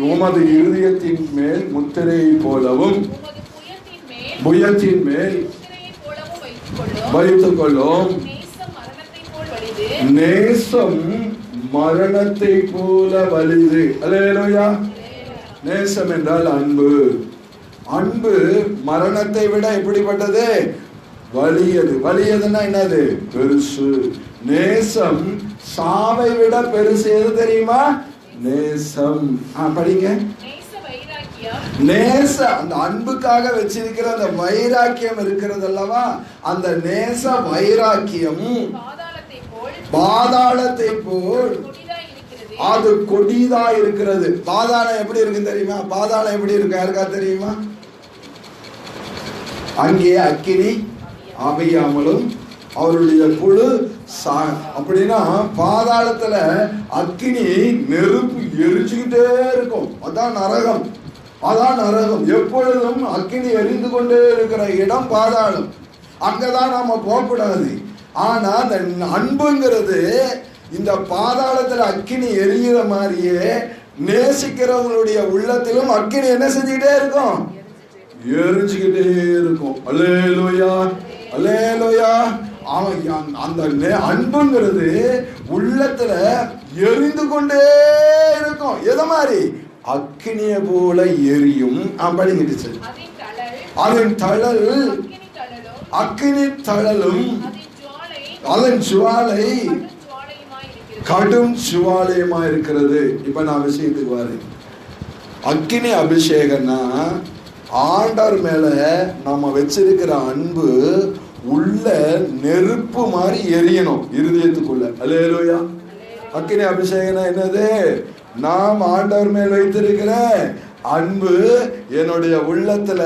உமது இருதயத்தின் மேல் முத்திரையை போலவும் புயத்தின் மேல் வைத்துக் கொள்ளும். நேசம் மரணத்தை போல வலிது. அல்லேலூயா. நேசம் என்றால் அன்பு. அன்பு மரணத்தை விட எப்படிப்பட்டது? வலியது. வலியதுன்னா என்னது? பெருசு. நேசம் சாவை விட பெருசு. எது தெரியுமா? நேசம். படிங்க. நேச அந்த அன்புக்காக வச்சிருக்கிற அந்த வைராக்கியம் இருக்கிறது அல்லவா, அந்த நேச வைராக்கியம் பாதாளத்தை போல் அது கொடிதா இருக்கிறது. பாதாளம் எப்படி இருக்கு தெரியுமா? பாதாளம் எப்படி இருக்கு யாருக்கா தெரியுமா? அங்கே அக்கினி அவையாமலும் அவருடைய புழு அப்படின்னா பாதாளத்துல அக்கினி நெருப்பு எரிச்சுக்கிட்டே இருக்கும். அதான் நரகம். அதான் நரகம். எப்பொழுதும் அக்கினி எரிந்து கொண்டே இருக்கிற இடம் பாதாளம். அங்கதான் நாம போகக்கூடாது. ஆனா அந்த அன்புங்கிறது இந்த பாதாளத்துல அக்கினி எரிகிற மாதிரியே நேசிக்கிறவங்களுடைய உள்ளத்திலும் அக்கினி என்ன செஞ்சுக்கிட்டே இருக்கும்? எரிஞ்சுக்கிட்டே இருக்கும். அல்லேலூயா, அல்லேலூயா. அந்த அன்புங்கிறது உள்ளத்துல எரிந்து கொண்டே இருக்கும். எத மாதிரி? அக்கினிய போல எரியும். படிங்கிட்டு அதன் தழல் அக்கினி தழலும் அதன் சுவாலை கடும் சுவாலயமா இருக்கிறது. இப்ப நான் விஷயத்துக்கு வரேன். அக்கினி அபிஷேகம்னா ஆண்டவர் மேல நாம வச்சிருக்கிற அன்பு உள்ள நெருப்பு மாதிரி எரியணும் இருதயத்துக்குள்ள. அல்லேலூயா. அக்கினி அபிஷேகம் என்னது? நாம் ஆண்டவர் மேல் வைத்திருக்கிற அன்பு என்னுடைய உள்ளத்துல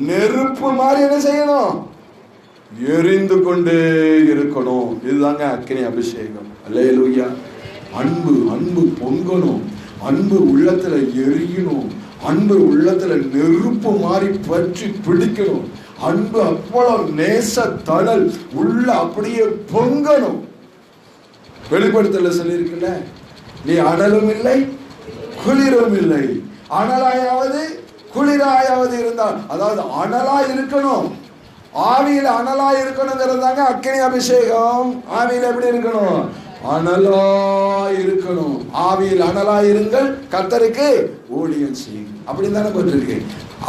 நெருப்பு மாதிரி என்ன செய்யணும்? எரிந்து கொண்டே இருக்கணும். இதுதாங்க அக்கினி அபிஷேகம். அல்லேலூயா. அன்பு அன்பு பொங்கணும். அன்பு உள்ளத்துல எரியணும். அன்பு உள்ளத்துல நெருப்பு மாதிரி பற்றி பிடிக்கணும். அன்பு அவ்வளவு நேச தணல் உள்ள அப்படியே பொங்கணும். வெளிப்படுத்தல சொல்லியிருக்கல, நீ அனலும் இல்லை குளிரும் இல்லை, அனலாயாவது குளிராயாவது இருந்தால், அதாவது அனலா இருக்கணும், ஆவியில் அனலா இருக்கணுங்கிறதாங்க அக்கினி அபிஷேகம். ஆவியில் எப்படி இருக்கணும்? அனலா இருக்கணும். ஆவியில் அனலா இருங்கள், கர்த்தருக்கு ஊழியம் செய்யுங்க. அப்படின்னு தானே போட்டிருக்கு.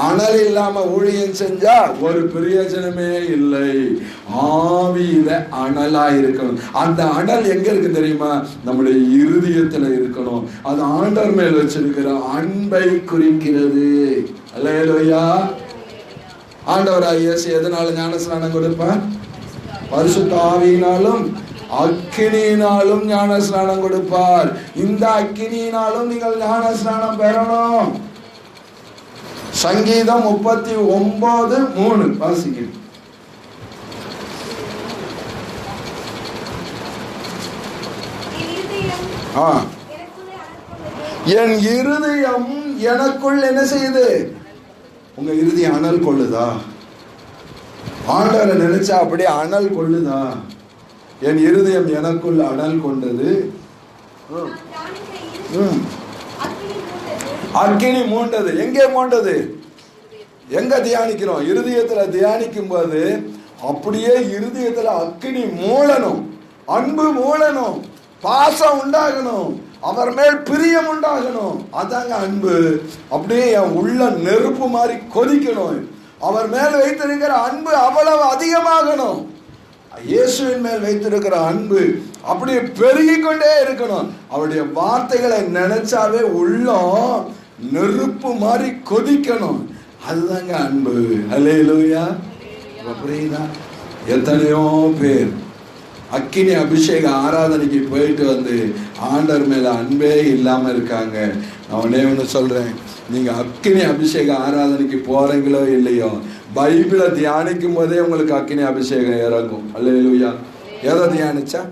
அனல் இல்லாம ஊழியம் செஞ்சா ஒரு பிரயோஜனமே இல்லை. ஆவியில அனலா இருக்கணும். அந்த அனல் எங்க இருக்கு தெரியுமா? நம்முடைய இருதயத்துல இருக்கணும். அது ஆண்டவர் மேல் வச்சிருக்கிற அன்பை குறிக்கிறது. அல்லேலூயா. ஆண்டவராகிய இயேசு எதனால ஞானஸ்நானம் கொடுப்பார்? பரிசுத்த ஆவியினாலும் அக்கினியினாலும் ஞானஸ்நானம் கொடுப்பார். இந்த அக்கினியினாலும் நீங்கள் ஞானஸ்நானம் பெறணும். சங்கீதம் 39:3 வாசிங்க. என் இருதயம் எனக்குள் என்ன செய்யுது? உங்க இறுதி அனல் கொள்ளுதா? ஆண்டவரை நினைச்சா அப்படியே அனல் கொள்ளுதா? என் இருதயம் எனக்குள் அனல் கொண்டது. அக்கினி மூண்டது. எங்கே மூண்டது? எங்க தியானிக்கிறோம்? இருதயத்துல தியானிக்கும் போது அப்படியே இருதயத்துல அக்கினி மூளணும், அன்பு மூளணும், பாசம் உண்டாகணும், அவர் மேல் பிரியம் உண்டாகணும். அதாங்க அன்பு. அப்படியே என் உள்ள நெருப்பு மாதிரி கொதிக்கணும். அவர் மேல் வைத்திருக்கிற அன்பு அவ்வளவு அதிகமாகணும். இயேசுவின் மேல் வைத்திருக்கிற அன்பு அப்படியே பெருகிக் கொண்டே இருக்கணும். அவருடைய வார்த்தைகளை நினைச்சாவே உள்ளம் நெருப்பு மாதிரி கொதிக்கணும். அதுதாங்க அன்பு. அல்லேலூயா. அப்படின்னா எத்தனையோ பேர் அக்கினி அபிஷேக ஆராதனைக்கு போயிட்டு வந்து ஆண்டவர் மேல அன்பே இல்லாம இருக்காங்க. நான் ஒன்னே ஒன்று சொல்றேன், நீங்க அக்கினி அபிஷேக ஆராதனைக்கு போறீங்களோ இல்லையோ, பைபிளை தியானிக்கும் போதே உங்களுக்கு அக்கினி அபிஷேகம் இறங்கும். அல்லேலூயா. எதை தியானிச்சா?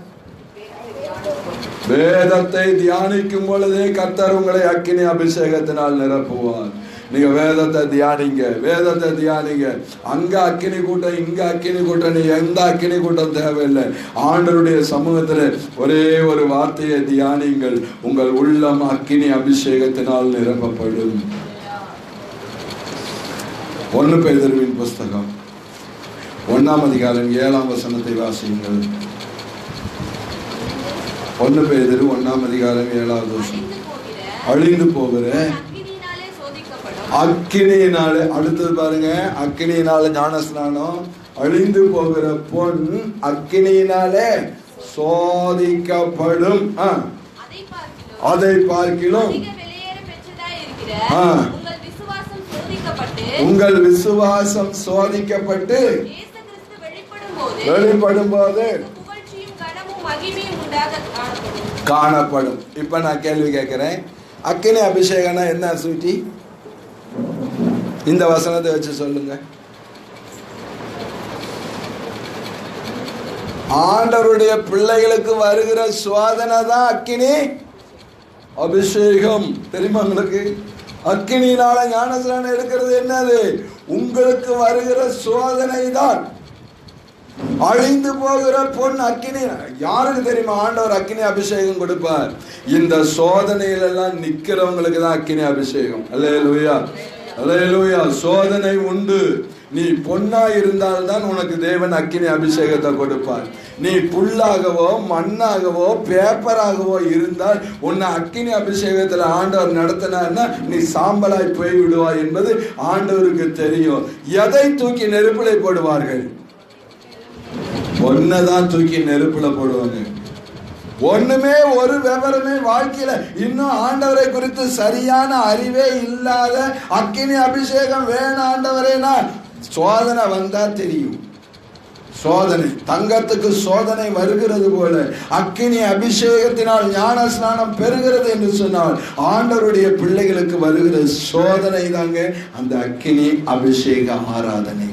வேதத்தை தியானிக்கும் பொழுதே கர்த்தர் உங்களை அக்கினி அபிஷேகத்தினால் நிரப்புவார். நீங்க வேதத்தை தியானிங்க, வேதத்தை தியானிங்க. அங்க அக்கினி கூட்டம், இங்க அக்கினி கூட்டம், நீ எந்த அக்கினி கூட்டம் தேவையில்லை. ஆண்டவருடைய சமூகத்துல ஒரே ஒரு வார்த்தையை தியானிங்கள், உங்கள் உள்ளம் அக்கினி அபிஷேகத்தினால் நிரப்பப்படும். 1 பேதுருவின் புஸ்தகம் 1ஆம் அதிகாரம் 7ஆம் வசனத்தை வாசியுங்கள். 1 பேதுரு 1ஆம் அதிகாரம் 7வது வசனம். அழிந்து போகிற அக்கினியினாலே, அடுத்தது பாருங்க, அக்கினியினால ஞானஸ்நானம், அழிந்து போகிற பொன் அக்கினியினாலே சோதிக்கப்படும். அதை பார்க்கிலும் உங்கள் விசுவாசம் சோதிக்கப்பட்டு வெளிப்படும் போது காணப்படும். இப்ப நான் கேள்வி கேட்கிறேன், அக்கினி அபிஷேகம்னா என்ன சூட்டி? இந்த வசனத்தை வச்சு சொல்லுங்க. ஆண்டவருடைய பிள்ளைகளுக்கு வருகிற சோதனை தான் அக்கினி அபிஷேகம். தெரியுமா உங்களுக்கு? அக்கினியினால ஞானஸ்நானம் எடுக்கிறது என்னது? உங்களுக்கு வருகிற சோதனை தான். அழிந்து போகிற பொன் அக்கினி. யாருக்கு தெரியுமா ஆண்டவர் அக்கினி அபிஷேகம் கொடுப்பார்? இந்த சோதனையிலெல்லாம் நிக்கிறவங்களுக்கு தான் அக்கினி அபிஷேகம். அல்லேலூயா, அல்லேலூயா. சோதனை உண்டு. நீ பொன்னா இருந்தால்தான் உனக்கு தேவன் அக்கினி அபிஷேகத்தை கொடுப்பார். நீ புல்லாகவோ மண்ணாகவோ பேப்பராகவோ இருந்தால் உன்னை அக்கினி அபிஷேகத்துல ஆண்டவர் நடத்தினார்னா நீ சாம்பலாய் போய் விடுவாய் என்பது ஆண்டவருக்கு தெரியும். எதை தூக்கி நெருப்பிலை போடுவார்கள்? பொன்னதான் தூக்கி நெருப்புல போடுவாங்க. ஒண்ணுமே ஒரு விவரமே வாழ்க்கையில இன்னும் ஆண்டவரை குறித்து சரியான அறிவே இல்லாத அக்கினி அபிஷேகம் வேணும் ஆண்டவரேனா சோதனை வந்தா தெரியும். சோதனை, தங்கத்துக்கு சோதனை வருகிறது போல அக்கினி அபிஷேகத்தினால் ஞான ஸ்நானம் பெறுகிறது என்று சொன்னால் ஆண்டவருடைய பிள்ளைகளுக்கு வருகிற சோதனை தாங்க அந்த அக்கினி அபிஷேக ஆராதனை.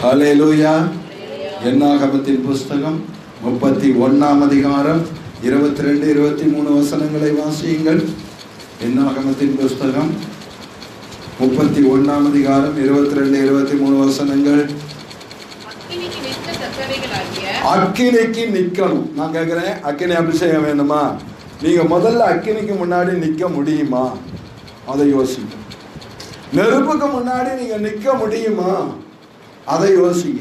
ஹல்லேலூயா. என்னாகமத்தின் புஸ்தகம் 31ஆம் அதிகாரம் 22, 23 வசனங்களை வாசியுங்கள். என்னாகமத்தின் புஸ்தகம் 31ஆம் அதிகாரம் 22, 23 வசனங்கள். அக்கினிக்கு நிக்கணும். நான் கேட்கிறேன், அக்கினி அபிஷேகம் வேணுமா? நீங்க முதல்ல அக்கினிக்கு முன்னாடி நிக்க முடியுமா? அதை யோசிங்க. நெருப்புக்கு முன்னாடி நீங்க நிக்க முடியுமா? அதை யோசிங்க.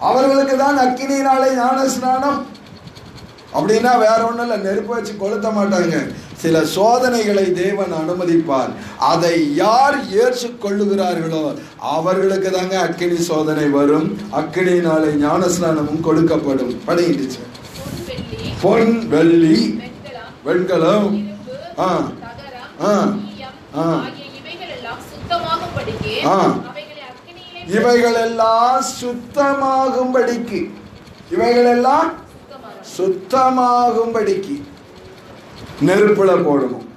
அவர்களுக்கு தான் அக்கினியினாலே ஞான ஸ்நானம். அப்படின்னா வேற ஒண்ணும் இல்லை, நெருப்பு வச்சு கொளுத்த மாட்டாங்க. சில சோதனைகளை தேவன் அனுமதிப்பார். அதை யார் ஏற்றுக்கொள்ளுகிறார்களோ அவர்களுக்கு தாங்க அக்கினி சோதனை வரும். அக்கினியினாலே ஞான ஸ்நானமும் கொடுக்கப்படும். படிக்கிடுச்சு. பொன், வெள்ளி, வெண்கலம், இவைகளெல்லாம் சுத்தமாகும்படிக்கு, இவைகளெல்லாம் சுத்தமாகும்படிக்கு நெருப்புல போடணும்.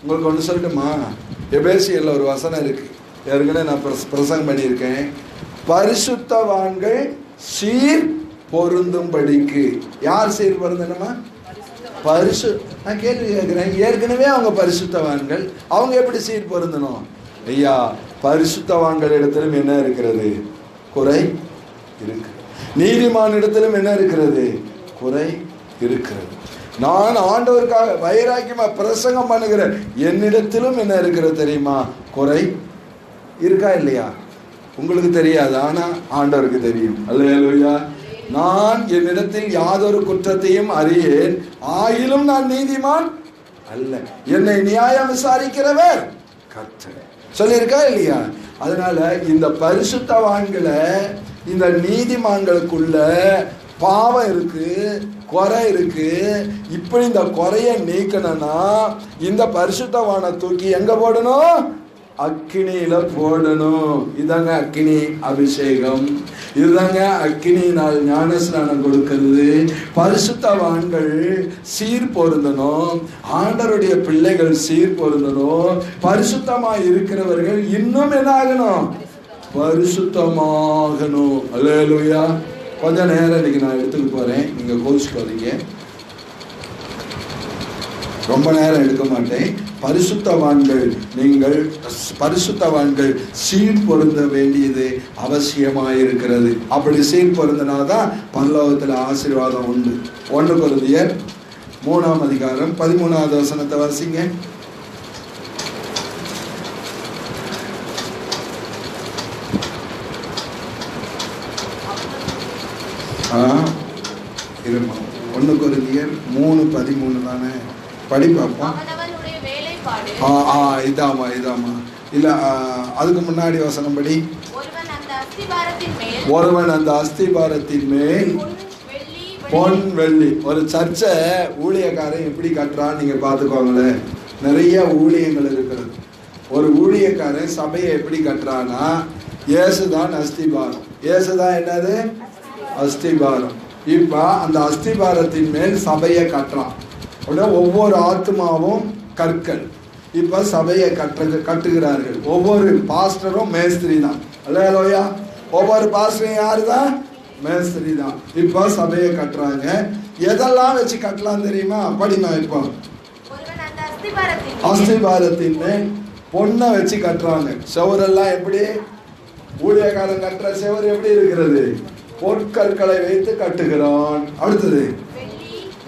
உங்களுக்கு ஒன்று சொல்லட்டுமா? எபேசியர்ல ஒரு வசனம் இருக்கு, ஏற்கனவே நான் பிரசங்கம் பண்ணியிருக்கேன். பரிசுத்தவான்கள் சீர் பொருந்தும்படிக்கு. யார் சீர் பொருந்தணுமா? நான் கேள்வி கேட்கிறேன், ஏற்கனவே அவங்க பரிசுத்தவான்கள், அவங்க எப்படி சீர் பொருந்தணும்? ஐயா, பரிசுத்தவான்கள் இடத்திலும் என்ன இருக்கிறது? குறை இருக்கு. நீதிமான் இடத்திலும் என்ன இருக்கிறது? குறை இருக்கிறது. நான் ஆண்டவருக்காக வைராக்கியமா பிரசங்கம் பண்ணுகிறேன், என்னிடத்திலும் என்ன இருக்கிறது தெரியுமா? குறை இருக்கா இல்லையா? உங்களுக்கு தெரியாது, ஆனா ஆண்டவருக்கு தெரியும். அல்லேலூயா. நான் என்னிடத்தில் யாதொரு குற்றத்தையும் அறியேன், ஆயிலும் நான் நீதிமான் அல்ல, என்னை நியாயம் விசாரிக்கிறவர் கர்த்தர் சொல்லியிருக்கா இல்லையா? அதனால இந்த பரிசுத்தவான்களை, இந்த நீதிமான்களுக்குள்ள பாவம் இருக்கு, குறை இருக்கு. இப்படி இந்த குறைய நீக்கணும்னா இந்த பரிசுத்தவானை தூக்கி எங்க போடணும்? அக்கினியில போடணும். இதாங்க அக்கினி அபிஷேகம், இதுதாங்க அக்கினியினால் ஞானஸ்நானம் கொடுக்கிறது. பரிசுத்தவான்கள் சீர் பொருந்தணும், ஆண்டவருடைய பிள்ளைகள் சீர் பொருந்தணும். பரிசுத்தமாய் இருக்கிறவர்கள் இன்னும் என்ன ஆகணும்? பரிசுத்தமாகணும். அல்லேலூயா. கொஞ்ச நேரம் இன்னைக்கு நான் எடுத்துட்டு போறேன், நீங்க கோச்சுக்காதீங்க, ரொம்ப நேரம் எடுக்க மாட்டேன். பரிசுத்தவான்கள், நீங்கள் பரிசுத்தவான்கள் சீர் பொருந்த வேண்டியது அவசியமாயிருக்கிறது. அப்படி சீர் பொருந்தினாதான் பரலோகத்தில் ஆசீர்வாதம் உண்டு. 1 கொரிந்தியர் 3ஆம் அதிகாரம் 13வது வசனத்தை வாசிங்க. இருமா, 1 கொரிந்தியர் 3:13 தானே? படி பார்ப்போம். இதாமா இல்ல, அதுக்கு முன்னாடி வசனம் படி. ஒருவன் அந்த அஸ்திபாரத்தின் மேல் பொன் வெள்ளி. ஒரு சர்ச்சை ஊழியக்காரன் எப்படி கட்டுறான்னு நீங்க பாத்துக்கோங்களேன். நிறைய ஊழியங்கள் இருக்கிறது. ஒரு ஊழியக்காரன் சபையை எப்படி கட்டுறான்னா, இயேசுதான் அஸ்திபாரம். இயேசுதான் என்னது? அஸ்திபாரம். இப்ப அந்த அஸ்திபாரத்தின் மேல் சபையை கட்டுறான். ஒவ்வொரு ஆத்மாவும் கற்கள். இப்ப சபையை கட்டுகிறார்கள். ஒவ்வொரு பாஸ்டரும் மேஸ்திரி தான். அல்லேலூயா. ஒவ்வொரு பாஸ்டரும் யாரு தான்? மேஸ்திரி தான். இப்ப சபையை கட்டுறாங்க. எதெல்லாம் வச்சு கட்டலாம் தெரியுமா? படிமா. இப்போ அஸ்திபாரத்தின் மேல் பொண்ணை வச்சு கட்டுறாங்க. செவரெல்லாம் எப்படி? ஊழியக்காரன் கட்டுற செவர் எப்படி இருக்கிறது? பொற்கற்களை வைத்து கட்டுகிறான். அடுத்தது,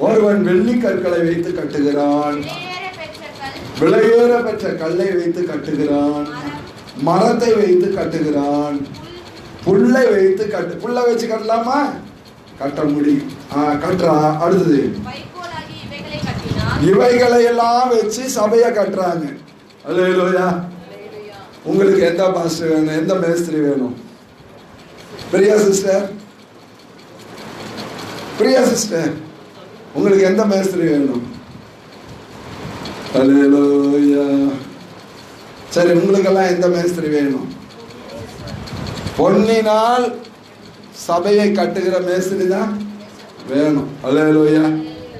ஒருவன் வெள்ளி கற்களை வைத்து கட்டுகிறான். விலையேற பெற்ற கல்லை வைத்து கட்டுகிறான். மரத்தை வைத்து கட்டுகிறான். புல்லை வைத்து புல்லை வச்சு கட்டலாமா? கட்ட முடியும். கட்டுறா. அடுத்தது, இவைகளை எல்லாம் வச்சு சபையை கட்டுறாங்க. அல்லேலூயா. உங்களுக்கு எந்த பாஸ்டர் வேணும்? எந்த மேஸ்திரி வேணும்? பிரியா சிஸ்டர், பிரியா சிஸ்டர், உங்களுக்கு எந்த மேஸ்திரி வேணும்? அல்லேலூயா. சரி, உங்களுக்கெல்லாம் எந்த மேஸ்திரி வேணும்? பொன்னினால் சபையை கட்டுகிற மேஸ்திரி தான் வேணும். அல்லேலூயா.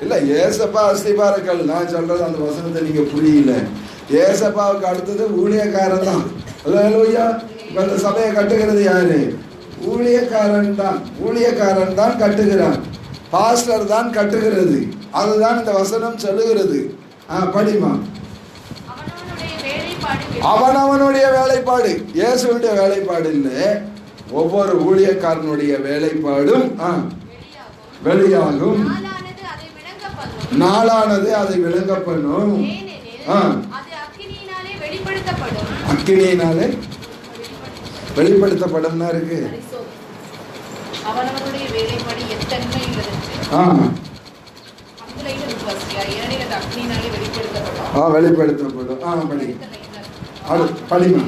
இல்ல, ஏசப்பா அஸ்திபாரக்கல். நான் சொல்றது அந்த வசனத்தை நீங்க புரியல. ஏசப்பாவுக்கு அடுத்தது ஊழியக்காரன் தான். அல்லேலூயா. இப்ப இந்த சபையை கட்டுகிறது யாரு? ஊழியக்காரன் தான். ஊழியக்காரன் தான் கட்டுகிறான். பாஸ்டர் தான் கட்டுகிறது. அதுதான் இந்த வசனம் சொல்லுகிறது. படிமா. அவனவனுடைய வேலைப்பாடு, இயேசுடைய வேலைப்பாடு இல்லை. ஒவ்வொரு ஊழியக்காரனுடைய வேலைப்பாடும் வெளியாகும். நாளானது அதை விளங்க பண்ணும். அக்கினியினாலே வெளிப்படுத்தப்படும் இருக்கு. வெளிப்படுத்தப்படும். படிமா.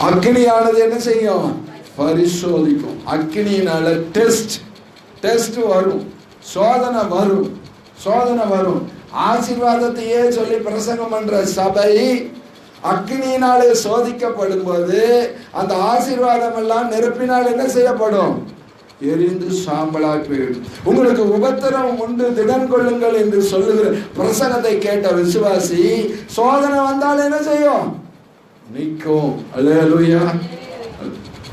அக்கினியானது என்ன செய்யும்? பரிசோதிக்கும். அக்கினியினால டெஸ்ட் வரும், சோதனை வரும். ஆசீர்வாதத்தையே சொல்லி பிரசங்கம் பண்ற சபை அக்கினியினாலே சோதிக்கப்படும் போது அந்த ஆசீர்வாதம் எல்லாம் நெருப்பினால் என்ன செய்யப்படும்? எரிந்து சாம்பலாய் போயிடும். உங்களுக்கு உபத்திரம் உண்டு, திடன் கொள்ளுங்கள் என்று சொல்லுகிற பிரசங்கத்தை கேட்ட விசுவாசி சோதனை வந்தால் என்ன செய்யும்? நிற்கும். அல்லேலூயா.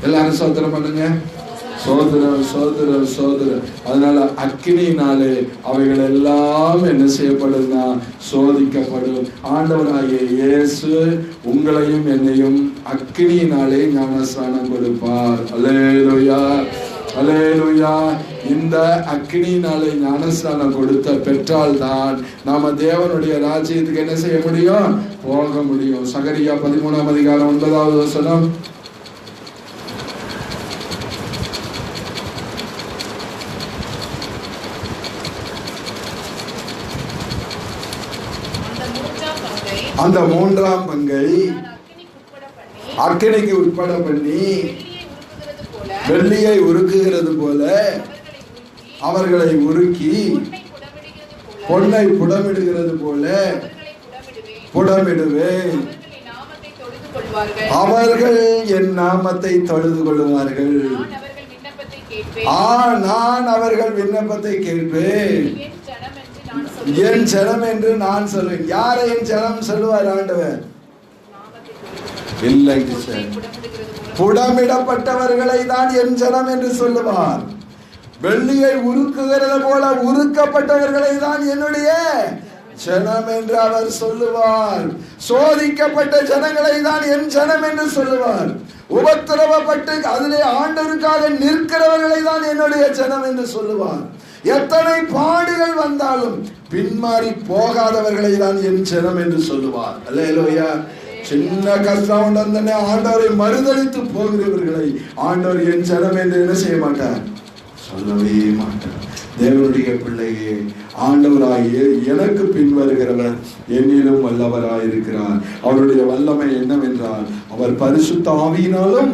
எல்லாரும் சோதனை பண்ணுங்க. சோதரம் சோதரம் சோதரம். அதனால அக்கினியினாலே அவைகள் எல்லாம் என்ன செய்யப்படும்னா சோதிக்கப்படும். ஆண்டவராகிய இயேசு உங்களையும் என்னையும் அக்கினியினாலே ஞானஸ்நானம் கொடுப்பார். அல்லேலூயா அல்லேலூயா. இந்த அக்கினியினாலே ஞானஸ்நானம் கொடுத்த பெற்றால் தான் நாம தேவனுடைய ராஜ்யத்துக்கு என்ன செய்ய முடியும், போக முடியும். சகரியா 13ஆம் அதிகாரம் 9வது வசனம். அந்த 3ஆம் பங்கை அக்கினிக்கு உட்பட பண்ணி வெள்ளியை உருக்குகிறது போல அவர்களை உருக்கி பொன்னை புடமிடுகிறது போல புடமிடுவேன். அவர்கள் என் நாமத்தை தொழுது கொள்வார்கள். நான் அவர்கள் விண்ணப்பத்தை கேட்பேன். என் ஜனம் என்று நான் சொல்வேன். யாரை என் ஜனம் சொல்லுவார் ஆண்டவர்? இல்லை, புடமிடப்பட்டவர்களை தான் என் ஜனம் என்று சொல்லுவார். வெள்ளியை உருக்குகிறது போல உருக்கப்பட்டவர்களை தான் என்னுடைய ஜனம் என்று அவர் சொல்லுவார். சோதிக்கப்பட்ட ஜனங்களை தான் என் ஜனம் என்று சொல்லுவார். உபத்திரவப்பட்டு அதிலே ஆண்டவருக்காக நிற்கிறவர்களை தான் என்னுடைய ஜனம் என்று சொல்லுவார். எத்தனை பாடுகள் வந்தாலும் பின்மாறி போகாதவர்களை தான் என் ஜனம் என்று சொல்லுவார். அல்லேலூயா. சின்ன கஷ்டம் உடனே ஆண்டவரை மறுதலித்து போகிறவர்களை ஆண்டவர் என் ஜனம் என்று என்ன செய்ய மாட்டார், சொல்லவே மாட்டார். தேவனுடைய பிள்ளையே, ஆண்டவராகிய எனக்கு பின் வருகிறவர் என்னிலும் வல்லவராயிருக்கிறார். அவருடைய வல்லமை என்னவென்றால் அவர் பரிசுத்த ஆவியினாலும்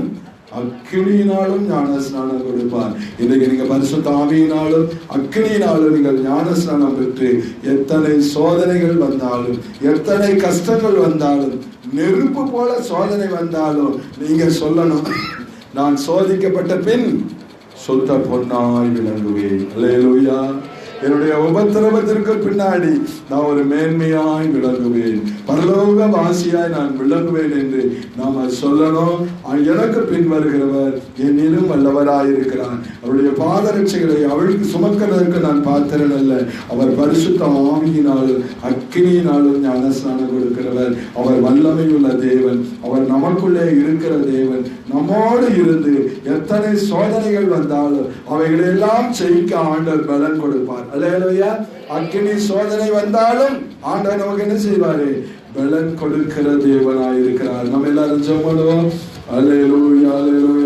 அக்கினியினாலும் ஞானஸ்நானம் கொடுப்பார். இன்றைக்கு நீங்க பரிசுத்த ஆவியினாலும் அக்கினியினாலும் நீங்கள் ஞானஸ்நானம் பெற்று எத்தனை சோதனைகள் வந்தாலும், எத்தனை கஷ்டங்கள் வந்தாலும், நெருப்பு போல சோதனை வந்தாலும் நீங்க சொல்லணும், நான் சோதிக்கப்பட்ட பின் சுத்த பொன்னாய் விளங்குவேன். அல்லேலூயா. என்னுடைய உபத்திரவத்திற்கு பின்னாடி நான் ஒரு மேன்மையாய் விளங்குவேன், பரலோக வாசியாய் நான் விளங்குவேன் என்று நாம சொல்லணும். எனக்கு பின் வருகிறவர் என்னிலும் வல்லவராயிருக்கிறார். அவருடைய பாதரட்சைகளை அவளுக்கு சுமக்கிறதற்கு நான் பாத்திரன் அல்ல. அவர் பரிசுத்த ஆவியினாலும் அக்கினியினாலும் ஞானஸ்நானம் கொடுக்கிறவர். அவர் வல்லமை உள்ள தேவன். அவர் நமக்குள்ளே இருக்கிற தேவன். நம்மோடு இருந்து எத்தனை சோதனைகள் வந்தாலும் அவைகளெல்லாம் ஜெயிக்க ஆண்டவர் பலன் கொடுப்பார். அல்லேலூயா. அக்கினி சோதனை வந்தாலும் ஆண்டவர் நமக்கு என்ன செய்வாரு, பலன் கொடுக்கிற தேவனாய் இருக்கிறார். நம்ம எல்லாரும் ஜெபம் பண்ணுவோம். அல்லேலூயா அல்லேலூயா.